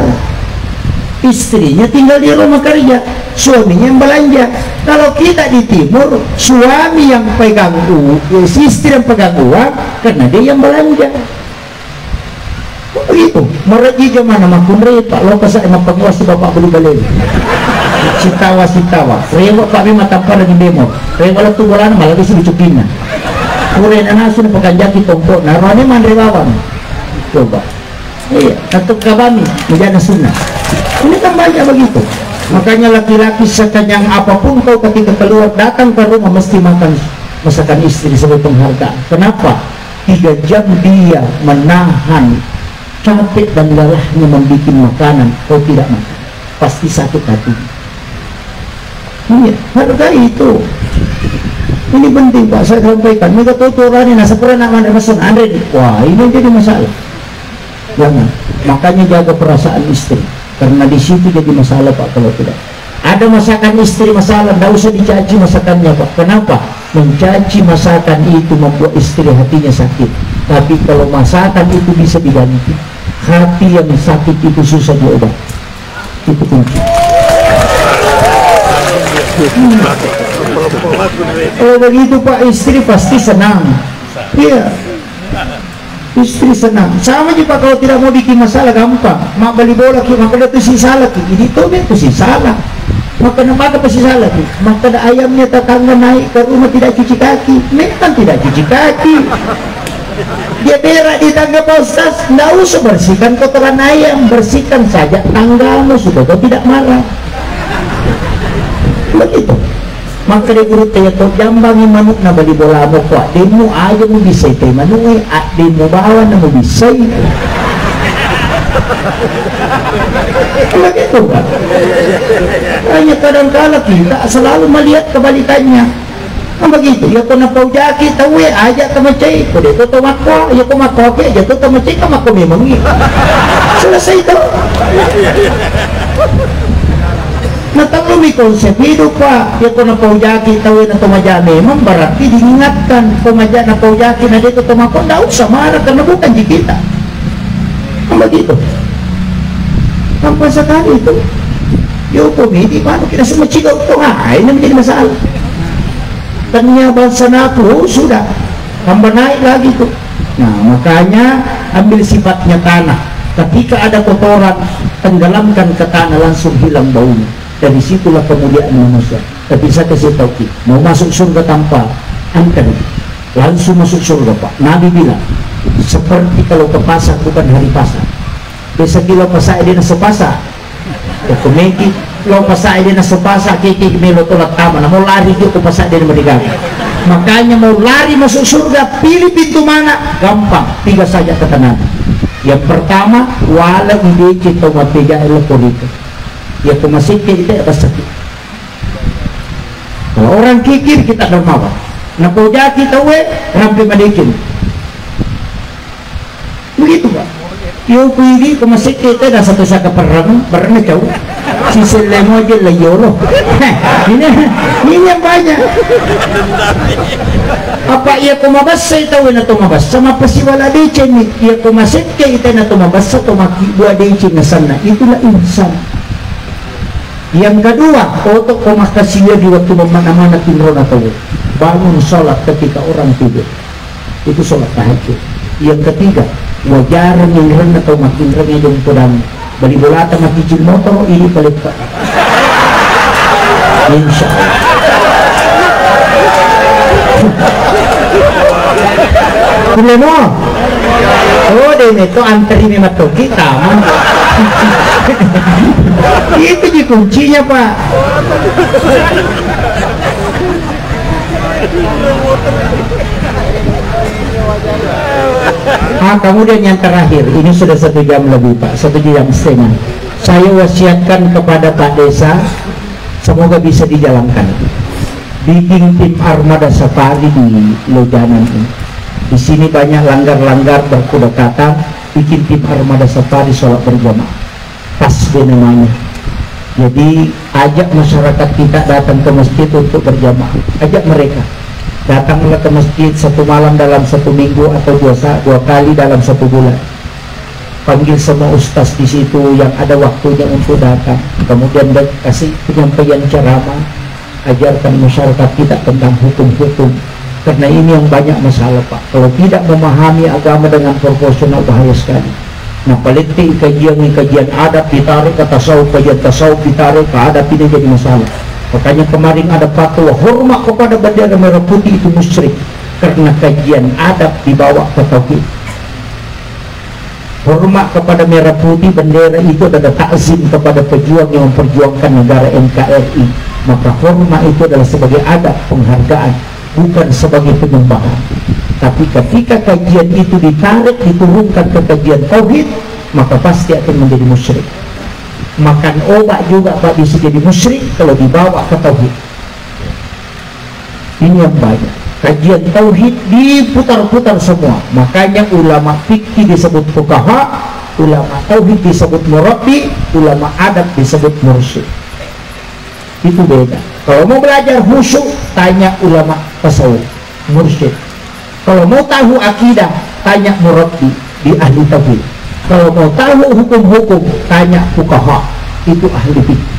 istrinya tinggal di rumah kerja, suaminya yang belanja. Kalau kita di timur, suami yang pegang uang, istri yang pegang uang, karena dia yang belanja. Begitu. Meraji mana makunre Pak Lokas emang penguasa bapak beli balik. Sitawa. Rewa Pak memang tampar lagi demo. Rewa tu bolan malah di sini cukina. Kuren anasun pekanjaki tompok narwane manrewawan. Coba. Iya, atau kabami menjadi sunnah. Ini kan banyak begitu. Makanya laki-laki sekenyang apapun kau ketika keluar datang ke rumah mesti makan masakan istri sebagai penghargaan. Kenapa? 3 jam dia menahan capek dan lelahnya membuat makanan, kau tidak makan, pasti sakit hati. Iya, hargai itu. Ini penting Pak, saya sampaikan. Mereka tuturan nasa pernah nama masun Andre. Wah, ini jadi masalah. Jangan. Makanya jaga perasaan istri. Karena di situ jadi masalah Pak kalau tidak. Ada masakan istri masalah, tidak usah dicaci masakannya Pak. Kenapa? Mencaci masakan itu membuat istri hatinya sakit. Tapi kalau masakan itu bisa diganti, hati yang sakit itu susah diobati. Itu kunci. Kalau begitu Pak, istri pasti senang. Iya, istri senang. Sama juga kalau tidak mau bikin masalah gampang. Mak beli bola, maka itu si salah. Ini tuh itu si salah. Maka nampak pasti salah tuh. Maka ayamnya tetangga naik ke rumah tidak cuci kaki, memang tidak cuci kaki. Dia berak di tangga Pak Ustaz, tidak usah bersihkan kotoran ayam, bersihkan saja tanggamu, sudah kau tidak marah. Begitu. Maka dia guru tanya kau jambangi manuk na bali bola mo ko, demo aja mo bisa ite manuk, demo bawa na mo bisa. Begitu kan? Hanya kadang-kala kita selalu melihat kebalikannya. Begitu, ya kau napau jaki tahu aja kamacay, kau dito tumakwa, ya kau makoke, ya kau kamacay kamako memang. Selesai itu. Natang lumi konsep hidup pak, ya kau napau jaki tahu na tumaja memang berarti diingatkan tumaja napau jaki na dito tumakwa, tidak usah marah karena bukan di kita. Begitu. Tanpa sekali itu. Ya hukum ini mana kita semua cikau itu, ini menjadi masalah. Tanya bahasa naku sudah tambah naik lagi tuh. Nah makanya ambil sifatnya tanah. Ketika ada kotoran, tenggelamkan ke tanah, langsung hilang baunya. Dari situlah kemuliaan manusia. Tapi saya kasih tahu, mau masuk surga tanpa angkat, langsung masuk surga pak. Nabi bilang seperti kalau ke pasar, bukan hari pasar. Bisa kilo pasar dia nasi pasar. Kumeki lo pasar dia nasi pasar, kiki melo tolak taman. Mau lari ke pasar dia mereka. Makanya mau lari masuk surga, pilih pintu mana? Gampang, 3 saja kata Nabi. Yang pertama, wala ide cito matiga elekorito. Ya masih kita apa sakit. Kalau orang kikir kita dermawan. Napo jati tahu rampe madikin. Begitu pak. Yung pwede kumasik kita na satu sa kaparang barang na jauh si selemo aja layolo. Ini yang banyak. Apa ia kumabasa itaw na tumabas sama pasiwala dicen ni ia kumasik kita na tumabas sa tumaki buat dicen na sana, itulah insan. Yang kedua, untuk kumakasiya di waktu memana-mana tinron atau bangun sholat ketika orang tidur, itu sholat tahajud. Yang ketiga, wajaran yang rendah atau makin rendah yang kurang bali bolata makicil motor ini paling pak. Insya Allah. Boleh mo? Oh, deh itu antri memang tuh kita. Itu di kuncinya pak. Kemudian yang terakhir, ini sudah 1 jam lebih pak, 1 jam setengah. Saya wasiatkan kepada Pak Desa, semoga bisa dijalankan. Bikin tim armada safari di Lojanan ini. Di sini banyak langgar-langgar berkuda kata, bikin tim armada safari sholat berjamaah. Pas deh namanya. Jadi ajak masyarakat kita datang ke masjid untuk berjamaah. Ajak mereka. Datanglah ke masjid 1 malam dalam 1 minggu atau 2 kali dalam 1 bulan. Panggil semua ustaz di situ yang ada waktunya untuk datang. Kemudian kasih penyampaian ceramah, ajarkan masyarakat kita tentang hukum-hukum. Karena ini yang banyak masalah pak. Kalau tidak memahami agama dengan proporsional bahaya sekali. Nah paling kajian adab ditarik ke tasawuf, kajian tasawuf ditarik ke adab, ini jadi masalah. Makanya kemarin ada fatwa hormat kepada bendera merah putih itu musyrik karena kajian adab dibawa ke tauhid. Hormat kepada merah putih bendera itu adalah takzim kepada pejuang yang memperjuangkan negara NKRI. Maka hormat itu adalah sebagai adab penghargaan, bukan sebagai penyembahan. Tapi ketika kajian itu ditarik diturunkan ke kajian tauhid, maka pasti akan menjadi musyrik. Makan obat juga pak bisa jadi musyrik kalau dibawa ke tauhid. Ini yang banyak. Kajian tauhid diputar-putar semua. Makanya ulama fikih disebut fuqaha, ulama tauhid disebut murabbi, ulama adab disebut mursyid. Itu beda. Kalau mau belajar khusyuk, tanya ulama tasawuf, mursyid. Kalau mau tahu akidah, tanya murabbi di ahli tauhid. Kalau mau tahu hukum-hukum, tanya fuqaha, itu ahli fikih.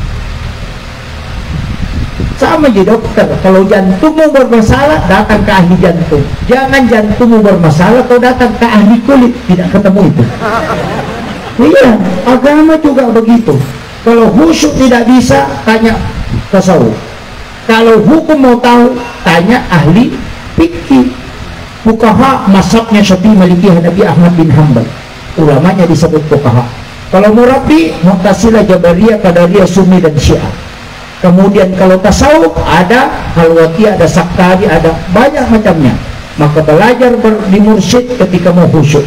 Sama aja dokter, kalau jantungmu bermasalah, datang ke ahli jantung. Jangan jantungmu bermasalah, kau datang ke ahli kulit, tidak ketemu itu. Iya, agama juga begitu. Kalau khusyuk tidak bisa, tanya tasawuf. Kalau hukum mau tahu, tanya ahli fikih. Fuqaha mazhabnya Syafi'i, Maliki, Hanafi, Ahmad bin Hanbal. Ulamanya disebut fuqaha. Kalau Murabbi, Mu'tazilah, Jabariyah, Qadariyah, Sunni dan Syiah. Kemudian kalau tasawuf ada Halwati, ada Saktari, ada banyak macamnya. Maka belajar di mursyid ketika mau khusyuk.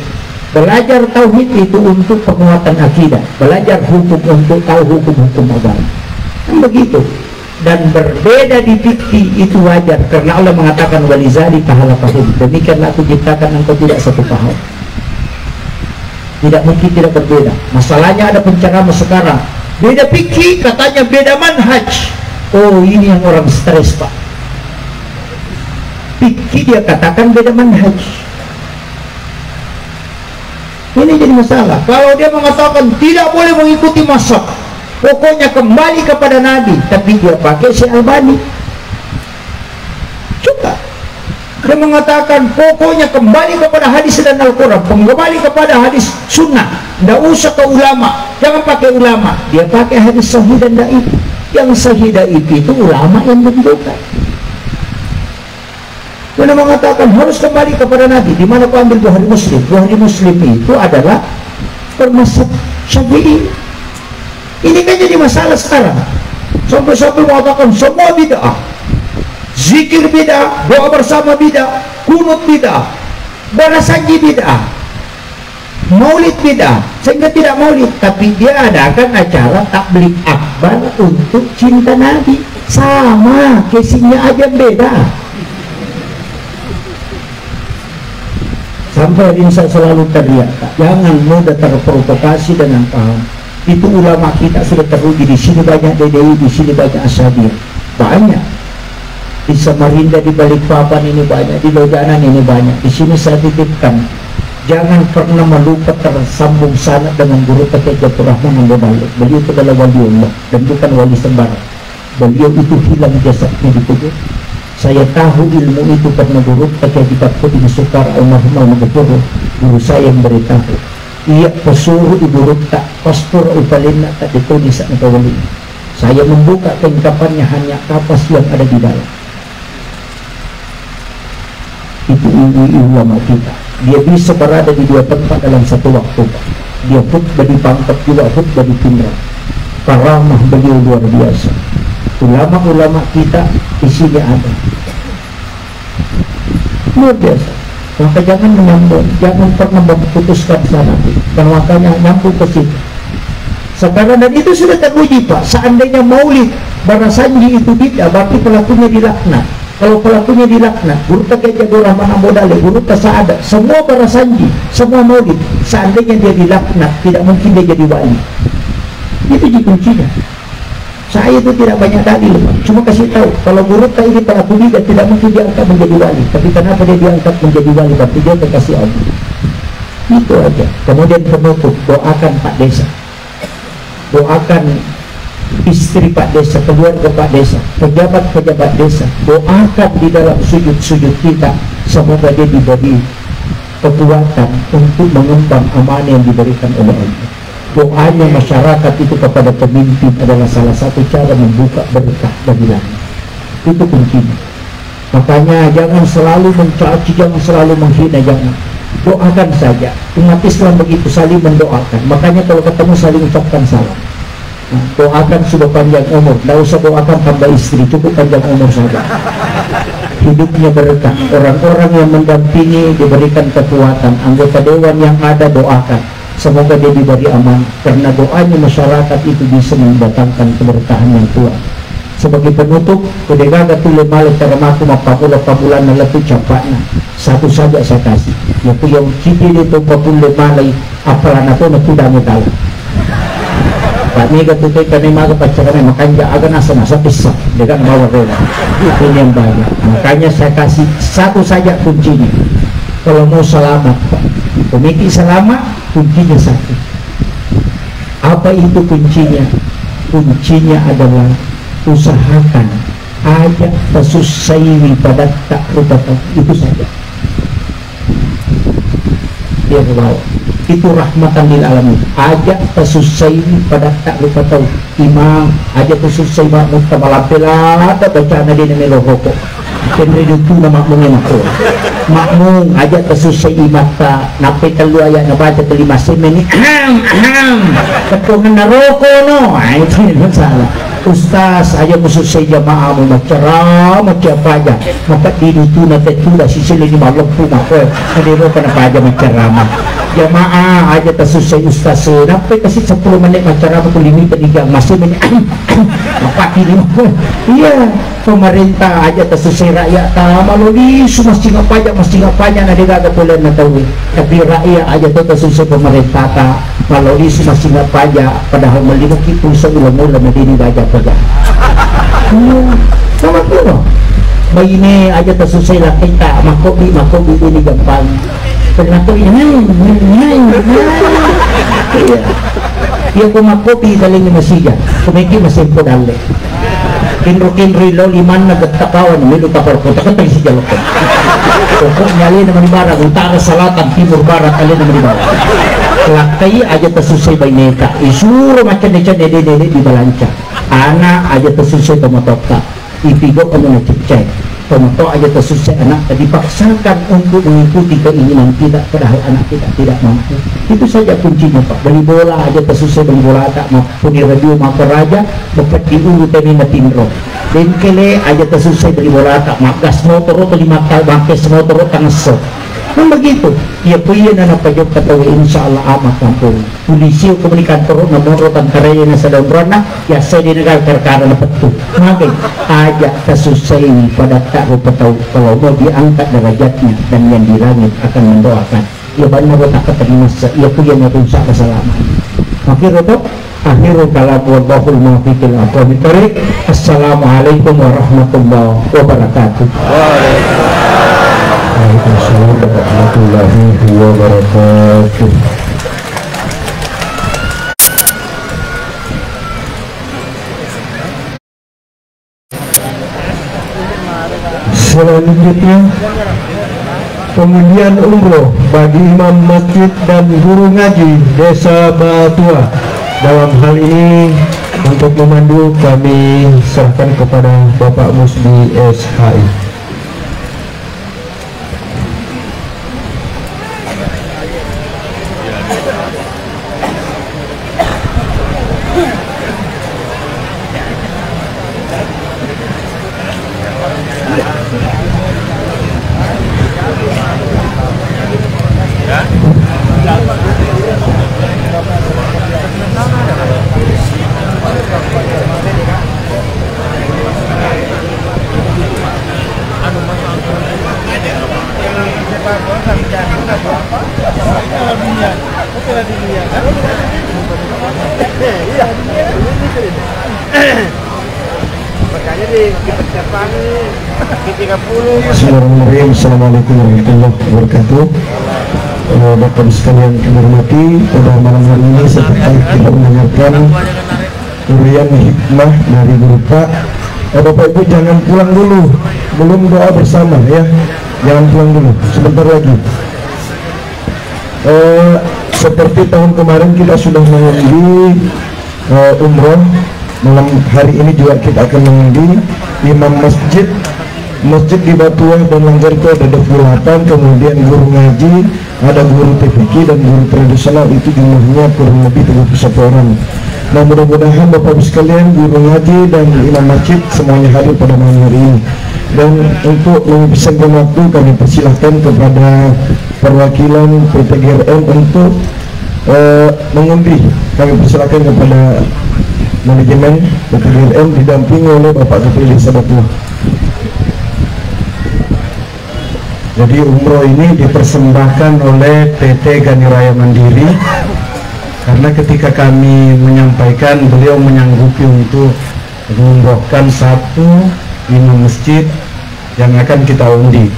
Belajar tauhid itu untuk penguatan akidah. Belajar hukum untuk tahu hukum-hukum agama. Kan begitu. Dan berbeda di fikih itu wajar, karena Allah mengatakan walizalika khalaqahum, demikianlah aku ciptakan engkau tidak satu paham. Tidak mungkin tidak berbeda. Masalahnya ada penceramah sekarang beda fikih, katanya beda manhaj. Oh, ini yang orang stres, Pak. Fikih dia katakan beda manhaj. Ini jadi masalah. Kalau dia mengatakan tidak boleh mengikuti mazhab, pokoknya kembali kepada Nabi, tapi dia pakai Syekh Albani. Coba. Dia mengatakan pokoknya kembali kepada hadis dan Al-Quran, kembali kepada hadis sunnah, tidak usah ke ulama, jangan pakai ulama. Dia pakai hadis sahih dan daif. Yang sahih daif itu ulama yang menentukan. Dia mengatakan harus kembali kepada Nabi. Di mana kau ambil Bukhari Muslim? Bukhari Muslim itu adalah permasab Syafi'i. Ini kan jadi masalah sekarang. Sampai-sampai mengatakan semua bid'ah, zikir bid'ah, doa bersama bid'ah, kunut bid'ah, barasanji bid'ah, maulid bid'ah. Sehingga tidak maulid, tapi dia adakan acara takblik akbar untuk cinta Nabi. Sama, casingnya aja beda. Sampai hari ini saya selalu teriak, jangan mudah terprovokasi dengan paham. Itu ulama kita sudah teruji. Di sini banyak DDI, di sini banyak Asadir, banyak di Samarinda, di Balikpapan ini banyak, di Lojanan ini banyak. Di sini saya titipkan, jangan pernah melupa tersambung sanad dengan guru Pakai Jatur Rahman yang berbalik. Beliau itu adalah waliullah dan bukan wali sembarang. Beliau itu hilang jasadnya di kubur. Saya tahu ilmu itu karena guru Pakai Jatur Sukar almarhum al-Ghafur, guru saya yang beritahu. Ia pesuruh ibu Rukta pastor upalina tak ditulis atau wali. Saya membuka kelengkapannya hanya kapas yang ada di dalam. Itu ulama kita. Dia bisa berada di dua tempat dalam satu waktu. Dia khutbah di Pangkep juga khutbah di Pindrang. Karamah beliau luar biasa. Ulama-ulama kita di sini ada. Luar biasa. Maka jangan menyambung, jangan pernah memutuskan sana, dan makanya nyambung ke situ. Sekarang dan itu sudah teruji, Pak. Seandainya maulid barasanji itu tidak, berarti pelakunya dilaknat. Kalau pelakunya dilaknat, guru Pakai Jatur Rahman Ambodale, guru Tasaada, semua barasanji, semua maulid, seandainya dia dilaknat, tidak mungkin dia jadi wali. Itu kuncinya. Saya itu tidak banyak dalil, cuma kasih tahu kalau guru ini pelaku bidah tidak mungkin diangkat menjadi wali. Tapi kenapa dia diangkat menjadi wali? Berarti dia terkasih Allah. Itu aja. Kemudian penutup, doakan Pak Desa, doakan istri Pak Desa, keluarga Pak Desa, pejabat-pejabat desa. Doakan di dalam sujud-sujud kita, semoga dia diberi kekuatan untuk mengembang amanah yang diberikan oleh Allah. Doanya masyarakat itu kepada pemimpin adalah salah satu cara membuka berkah bagi langit. Itu kuncinya. Makanya jangan selalu mencaci, jangan selalu menghina, jangan. Doakan saja. Umat Islam begitu, saling mendoakan. Makanya kalau ketemu saling ucapkan salam. Nah, doakan sudah panjang umur. Tidak usah doakan tambah istri, cukup panjang umur saja. Hidupnya berkah. Orang-orang yang mendampingi diberikan kekuatan. Anggota dewan yang ada doakan. Semoga dia diberi aman, karena doanya masyarakat itu bisa mendatangkan keberkahan yang kuat. Sebagai penutup, kedegaga tule male teramaku mapapula-papulan na latu capakna. Satu saja saya kasih, yaitu yang citi itu papule malay apalan ako na kudami tala. Pak Mega tutoy kanay maga pacaranay makanya agak nasa pisah dengan mawar rela. Ini yang banyak. Makanya saya kasih satu saja kuncinya. Kalau mau selamat, komiti selamat, kuncinya satu. Apa itu kuncinya? Kuncinya adalah usahakan ajak tasusaiwi pada tak rupa tahu. Itu saja. Dia bawa. Itu rahmatan lil alamin. Ajak tasusaiwi pada tak rupa tahu. imam aja khusus saya makmum tamalapila ada bacaan dia nama lohoko kendri itu nama makmum makmum aja khusus saya imam tak napi telu ayat nabaca kelima semeni ketungan naroko no itu yang salah. Ustaz aja khusus saya jamaah membaca apa aja maka ini tu nanti tu dah sisi lagi malam tu maka hadirkan apa aja menceramah jamaah aja khusus saya ustaz sampai kasih 10 menit menceramah tu limit tiga masih menit apa ini iya pemerintah aja khusus saya rakyat tak malu di masih ngapanya nanti gak boleh tahu tapi rakyat aja khusus saya pemerintah tak malu di masih ngapanya padahal melihat itu seulang-ulang medini baca sama tuh bayi ini aja tersusai lah kita makobi ini gampang ternyata iya ko makobi daling ni masija kumiki masih po dali kinro lo liman nagtakawan milo tapor ko takatay si jalokon pokok nyali naman ni barang utara selatan timur barat alin naman ni barang lakay aja tersusai bayi neta isuro macam-macam dede di balanca anak aja tersusai tomotoka ipigo kamu ngecek tomoto aja tersusai anak dipaksakan untuk mengikuti keinginan tidak padahal anak tidak mampu itu saja kuncinya Pak beli bola aja tersusai beli bola tak mau punya radio maka raja dapat diulu tadi natinro dan kele aja tersusai beli bola tak magas motor atau 5 tahun bangkes motor tangesok kan begitu ya punya anak pajak kata insyaallah amat kampung polisi komunikan turun namorotan karya na sa dambrana ya saya di negara perkara na petu makin ajak kasusay pada tak tahu kalau mau diangkat derajatnya dan yang di langit akan mendoakan ya banyak tak keterima ya punya na tunsa kesalaman makin roto akhirul kalam wallahul muwaffiq ila aqwamit thoriq. Assalamualaikum warahmatullahi wabarakatuh. Waalaikumsalam warahmatullahi wabarakatuh. Selanjutnya pengundian umroh bagi imam masjid dan guru ngaji Desa Batua. Dalam hal ini untuk memandu kami serahkan kepada Bapak Musbi SHI. Bismillahirrahmanirrahim. Assalamualaikum warahmatullahi wabarakatuh. Bapak sekalian kami hormati, pada malam hari ini seperti kita mendengarkan urian hikmah dari guru Pak. Bapak Ibu jangan pulang dulu, belum doa bersama ya, jangan pulang dulu, sebentar lagi. Seperti tahun kemarin kita sudah mengundi umroh, malam hari ini juga kita akan mengundi imam masjid di Batua dan Langgar itu ada 28, kemudian guru ngaji, ada guru TPQ dan guru tradisional itu jumlahnya kurang lebih 31 orang. Nah mudah-mudahan Bapak Ibu sekalian guru ngaji dan imam masjid semuanya hadir pada malam hari ini. Dan untuk menghabiskan waktu kami persilahkan kepada perwakilan PTGRM untuk mengundi. Kami persilahkan kepada manajemen PTGRM didampingi oleh Bapak Kepala Desa Batua. Jadi umroh ini dipersembahkan oleh PT Gani Raya Mandiri karena ketika kami menyampaikan beliau menyanggupi untuk mengumrohkan satu imam masjid yang akan kita undi,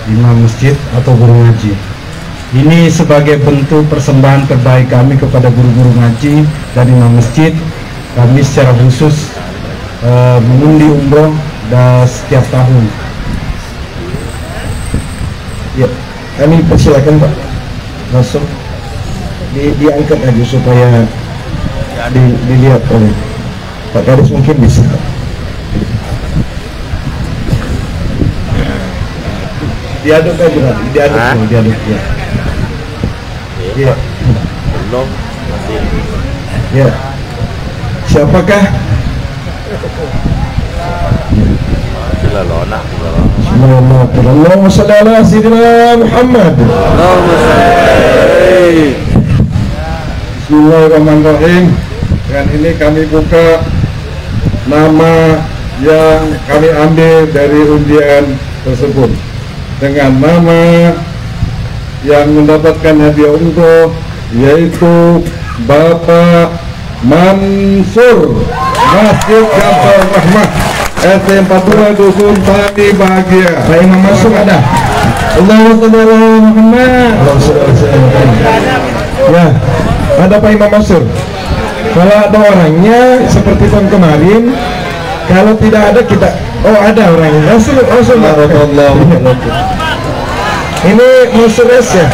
imam masjid atau guru ngaji. Ini sebagai bentuk persembahan terbaik kami kepada guru-guru ngaji dan imam masjid. Kami secara khusus mengundi umroh setiap tahun. Ya, kami persilakan Pak, langsung diangkat aja supaya dilihat oleh Pak Kades mungkin bisa. Diaduk aja, diaduk ya. Iya. Belum, masih. Ya. Siapakah? Sila lona. Allahumma shalli ala sayyidina Muhammad. Bismillahirrahmanirrahim. Dengan ini kami buka nama yang kami ambil dari undian tersebut dengan nama yang mendapatkan hadiah umroh, yaitu Bapak Mansur Masjid Jabal Rahmah RT 42 Dusun Pati Bahagia. Pak Imam Mansur ada? Allahumma shalli ala Muhammad. Ya, ada Pak Imam Mansur. Kalau ada orangnya seperti tahun kemarin, kalau tidak ada kita, oh ada orangnya. Langsung ini Mansur S ya,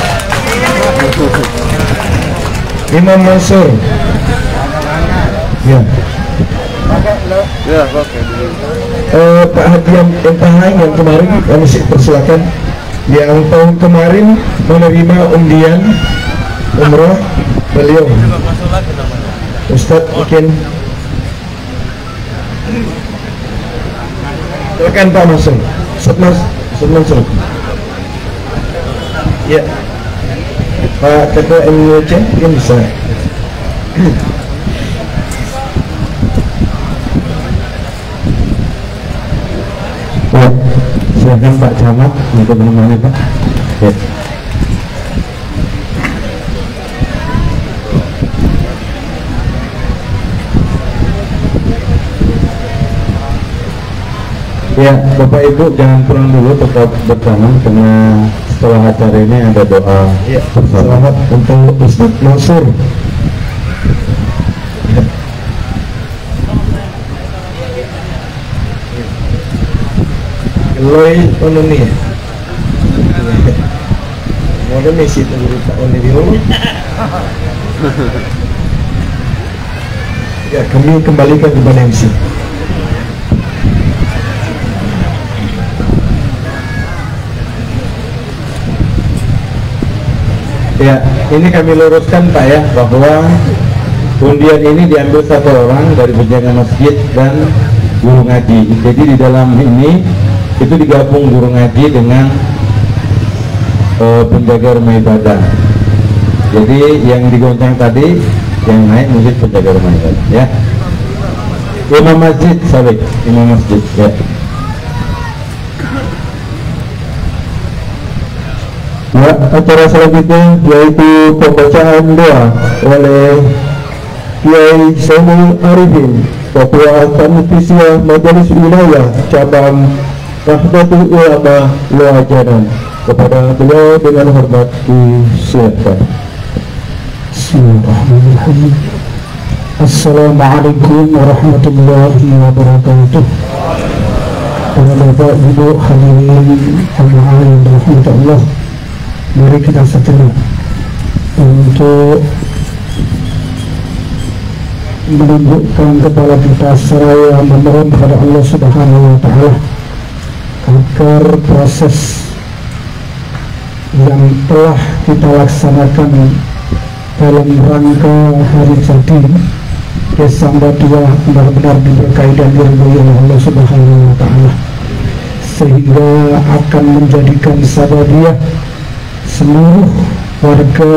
Imam Mansur. Ya. Ya, oke. Pak Hadiam Entahang yang kemarin kami persilakan, yang tahun kemarin menerima undian umroh beliau. Ustadz mungkin silakan Pak Mansur. Ustadz Mansur. Ya, Pak Ketua MUC mungkin bisa. Ya, silakan Pak Camat untuk menemani Pak. Ya. Ya, Bapak Ibu jangan pulang dulu, tetap bersama karena setelah acara ini ada doa. Ya, selamat untuk Ustadz Mansur. Ya. Loi Ononi. Mau misi tunggu Pak Oni di rumah. Ya, kami kembalikan kepada MC. Ya, ini kami luruskan Pak ya, bahwa undian ini diambil satu orang dari penjaga masjid dan guru ngaji. Jadi di dalam ini itu digabung guru ngaji dengan penjaga rumah ibadah. Jadi yang digoncang tadi yang naik musik penjaga rumah ibadah ya. Imam masjid sabik, imam masjid ya. Ya, acara selanjutnya yaitu pembacaan doa oleh Kiai Zainul Arifin, Ketua Panitia Majelis Wilayah Cabang Nahdlatul Ulama Loajanan. Kepada beliau dengan hormat disilakan. Bismillahirrahmanirrahim. Assalamualaikum warahmatullahi wabarakatuh. Para bapak ibu hadirin yang dirahmati Allah, mari kita sejenak untuk menundukkan kepala kita seraya memohon kepada Allah Subhanahu wa Ta'ala agar proses yang telah kita laksanakan dalam rangka hari jadi Desa Mbadua benar-benar diberkahi dan diridhoi oleh Allah Subhanahu wa Ta'ala, sehingga akan menjadikan sababiyah seluruh warga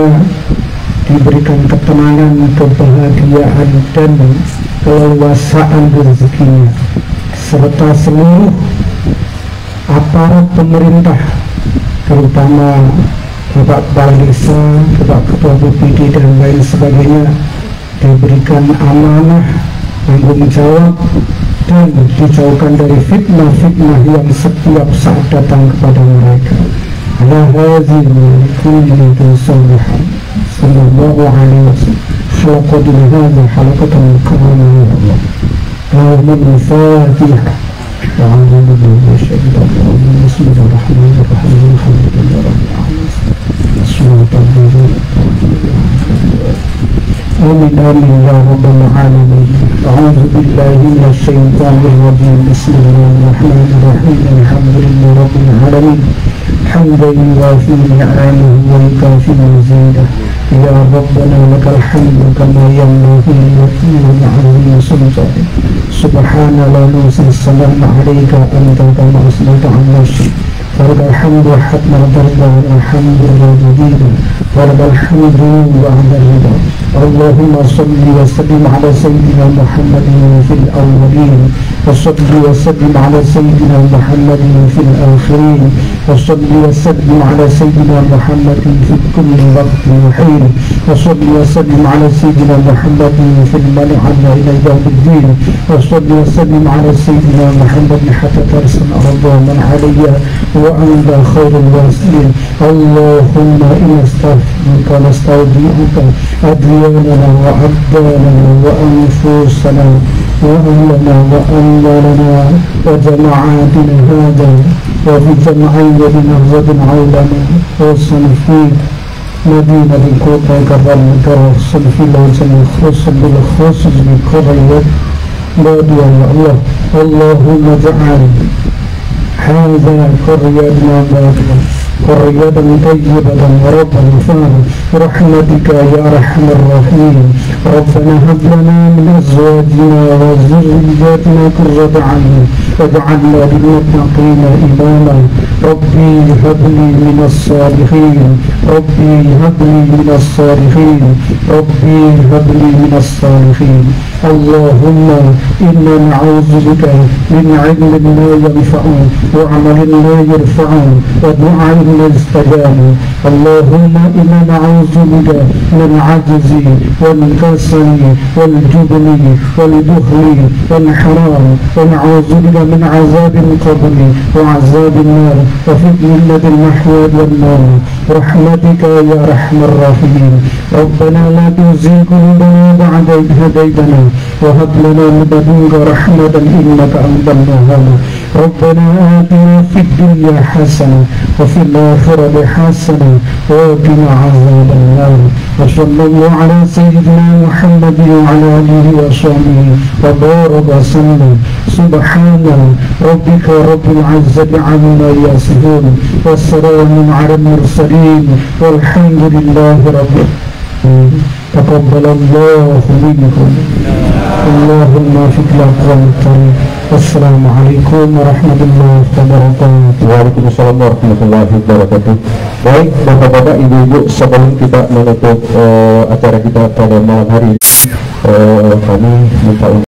diberikan ketenangan, kebahagiaan dan keleluasaan rezekinya, serta seluruh aparat pemerintah, terutama Bapak Kepala Desa, Bapak Ketua BPD dan lain sebagainya, diberikan amanah, tanggung jawab, dan dijauhkan dari fitnah-fitnah yang setiap saat datang kepada mereka. Ala hadhihi kulli salihan sallallahu alaihi wasallam khalaqana hadha halaqatan mukarramah ya Allah. Al-Fatihah. A'udzu billahi minasyaitonir rajim. Bismillahirrahmanirrahim. Alhamdulillahirabbil alamin. آمين آمين يا رب العالمين. أعوذ بالله من الشيطان الرجيم. بسم الله الرحمن الرحيم. الحمد لله رب العالمين حمدا يوافي نعمه ويكافئ مزيده. يا ربنا لك الحمد كما ينبغي لوجهك عظيم سلطانك. سبحان لا نحصي الثناء عليك أنت كما أثنيت على نفسك. ولك الحمد حتى ترضى والحمد لله ولك الحمد بعد الرضا. اللهم صل وسلم على سيدنا محمد في الأولين وصل وسلم على سيدنا محمد في الآخرين وصل وسلم على سيدنا محمد في كل وقت وحين وصل وسلم على سيدنا محمد في الملع إلى يوم الدين وصل وسلم على سيدنا محمد حتى ترسل أرضا من علي وأنت خير الواسلين. اللهم إنا نستغفرك ونستودعك أدياننا وأبداننا وأنفسنا وأهلنا وأموالنا وجماعاتنا هذا وفي جمعية غد عولنا وصنفين مدينة الكوطة كرمك وصنفي لوزن خصوصا بالخصوص بقرية بادي الله. اللهم اجعل هذا قريتنا بادية قرية طيبة وربا غفارا برحمتك يا أرحم الراحمين. ربنا هب لنا من أزواجنا وذرياتنا قرة أعين واجعلنا للمتقين إماما. ربي هب لي من الصالحين ربي هب لي من الصالحين ربي هب لي من الصالحين. اللهم إنا نعوذ بك من علم لا ينفع وعمل لا يرفع ودعاء لا يستجاب. اللهم إنا نعوذ بك من العجز والكسل والجبن والبخل والحرام ونعوذ بك من عذاب القبر وعذاب النار وفتنة المحيا والموت برحمتك يا أرحم الراحمين. ربنا لا تزغ قلوبنا بعد إذ هديتنا وهب لنا من لدنك رحمة إنك أنت الوهاب. ربنا آتنا في الدنيا حسنة وفي الآخرة حسنة وقنا عذاب النار. وصلى الله على سيدنا محمد وعلى آله وصحبه وبارك وسلم. سبحان ربك رب العزة عما يصفون والسلام على المرسلين والحمد لله رب العالمين. تقبل الله منكم. اللهم وفق الأقوال الطريق. السلام عليكم warahmatullahi wabarakatuh. Waalaikumsalam warahmatullahi wabarakatuh. Baik bapak-bapak, ibu-ibu, sebelum kita menutup acara kita pada malam hari ini, kami minta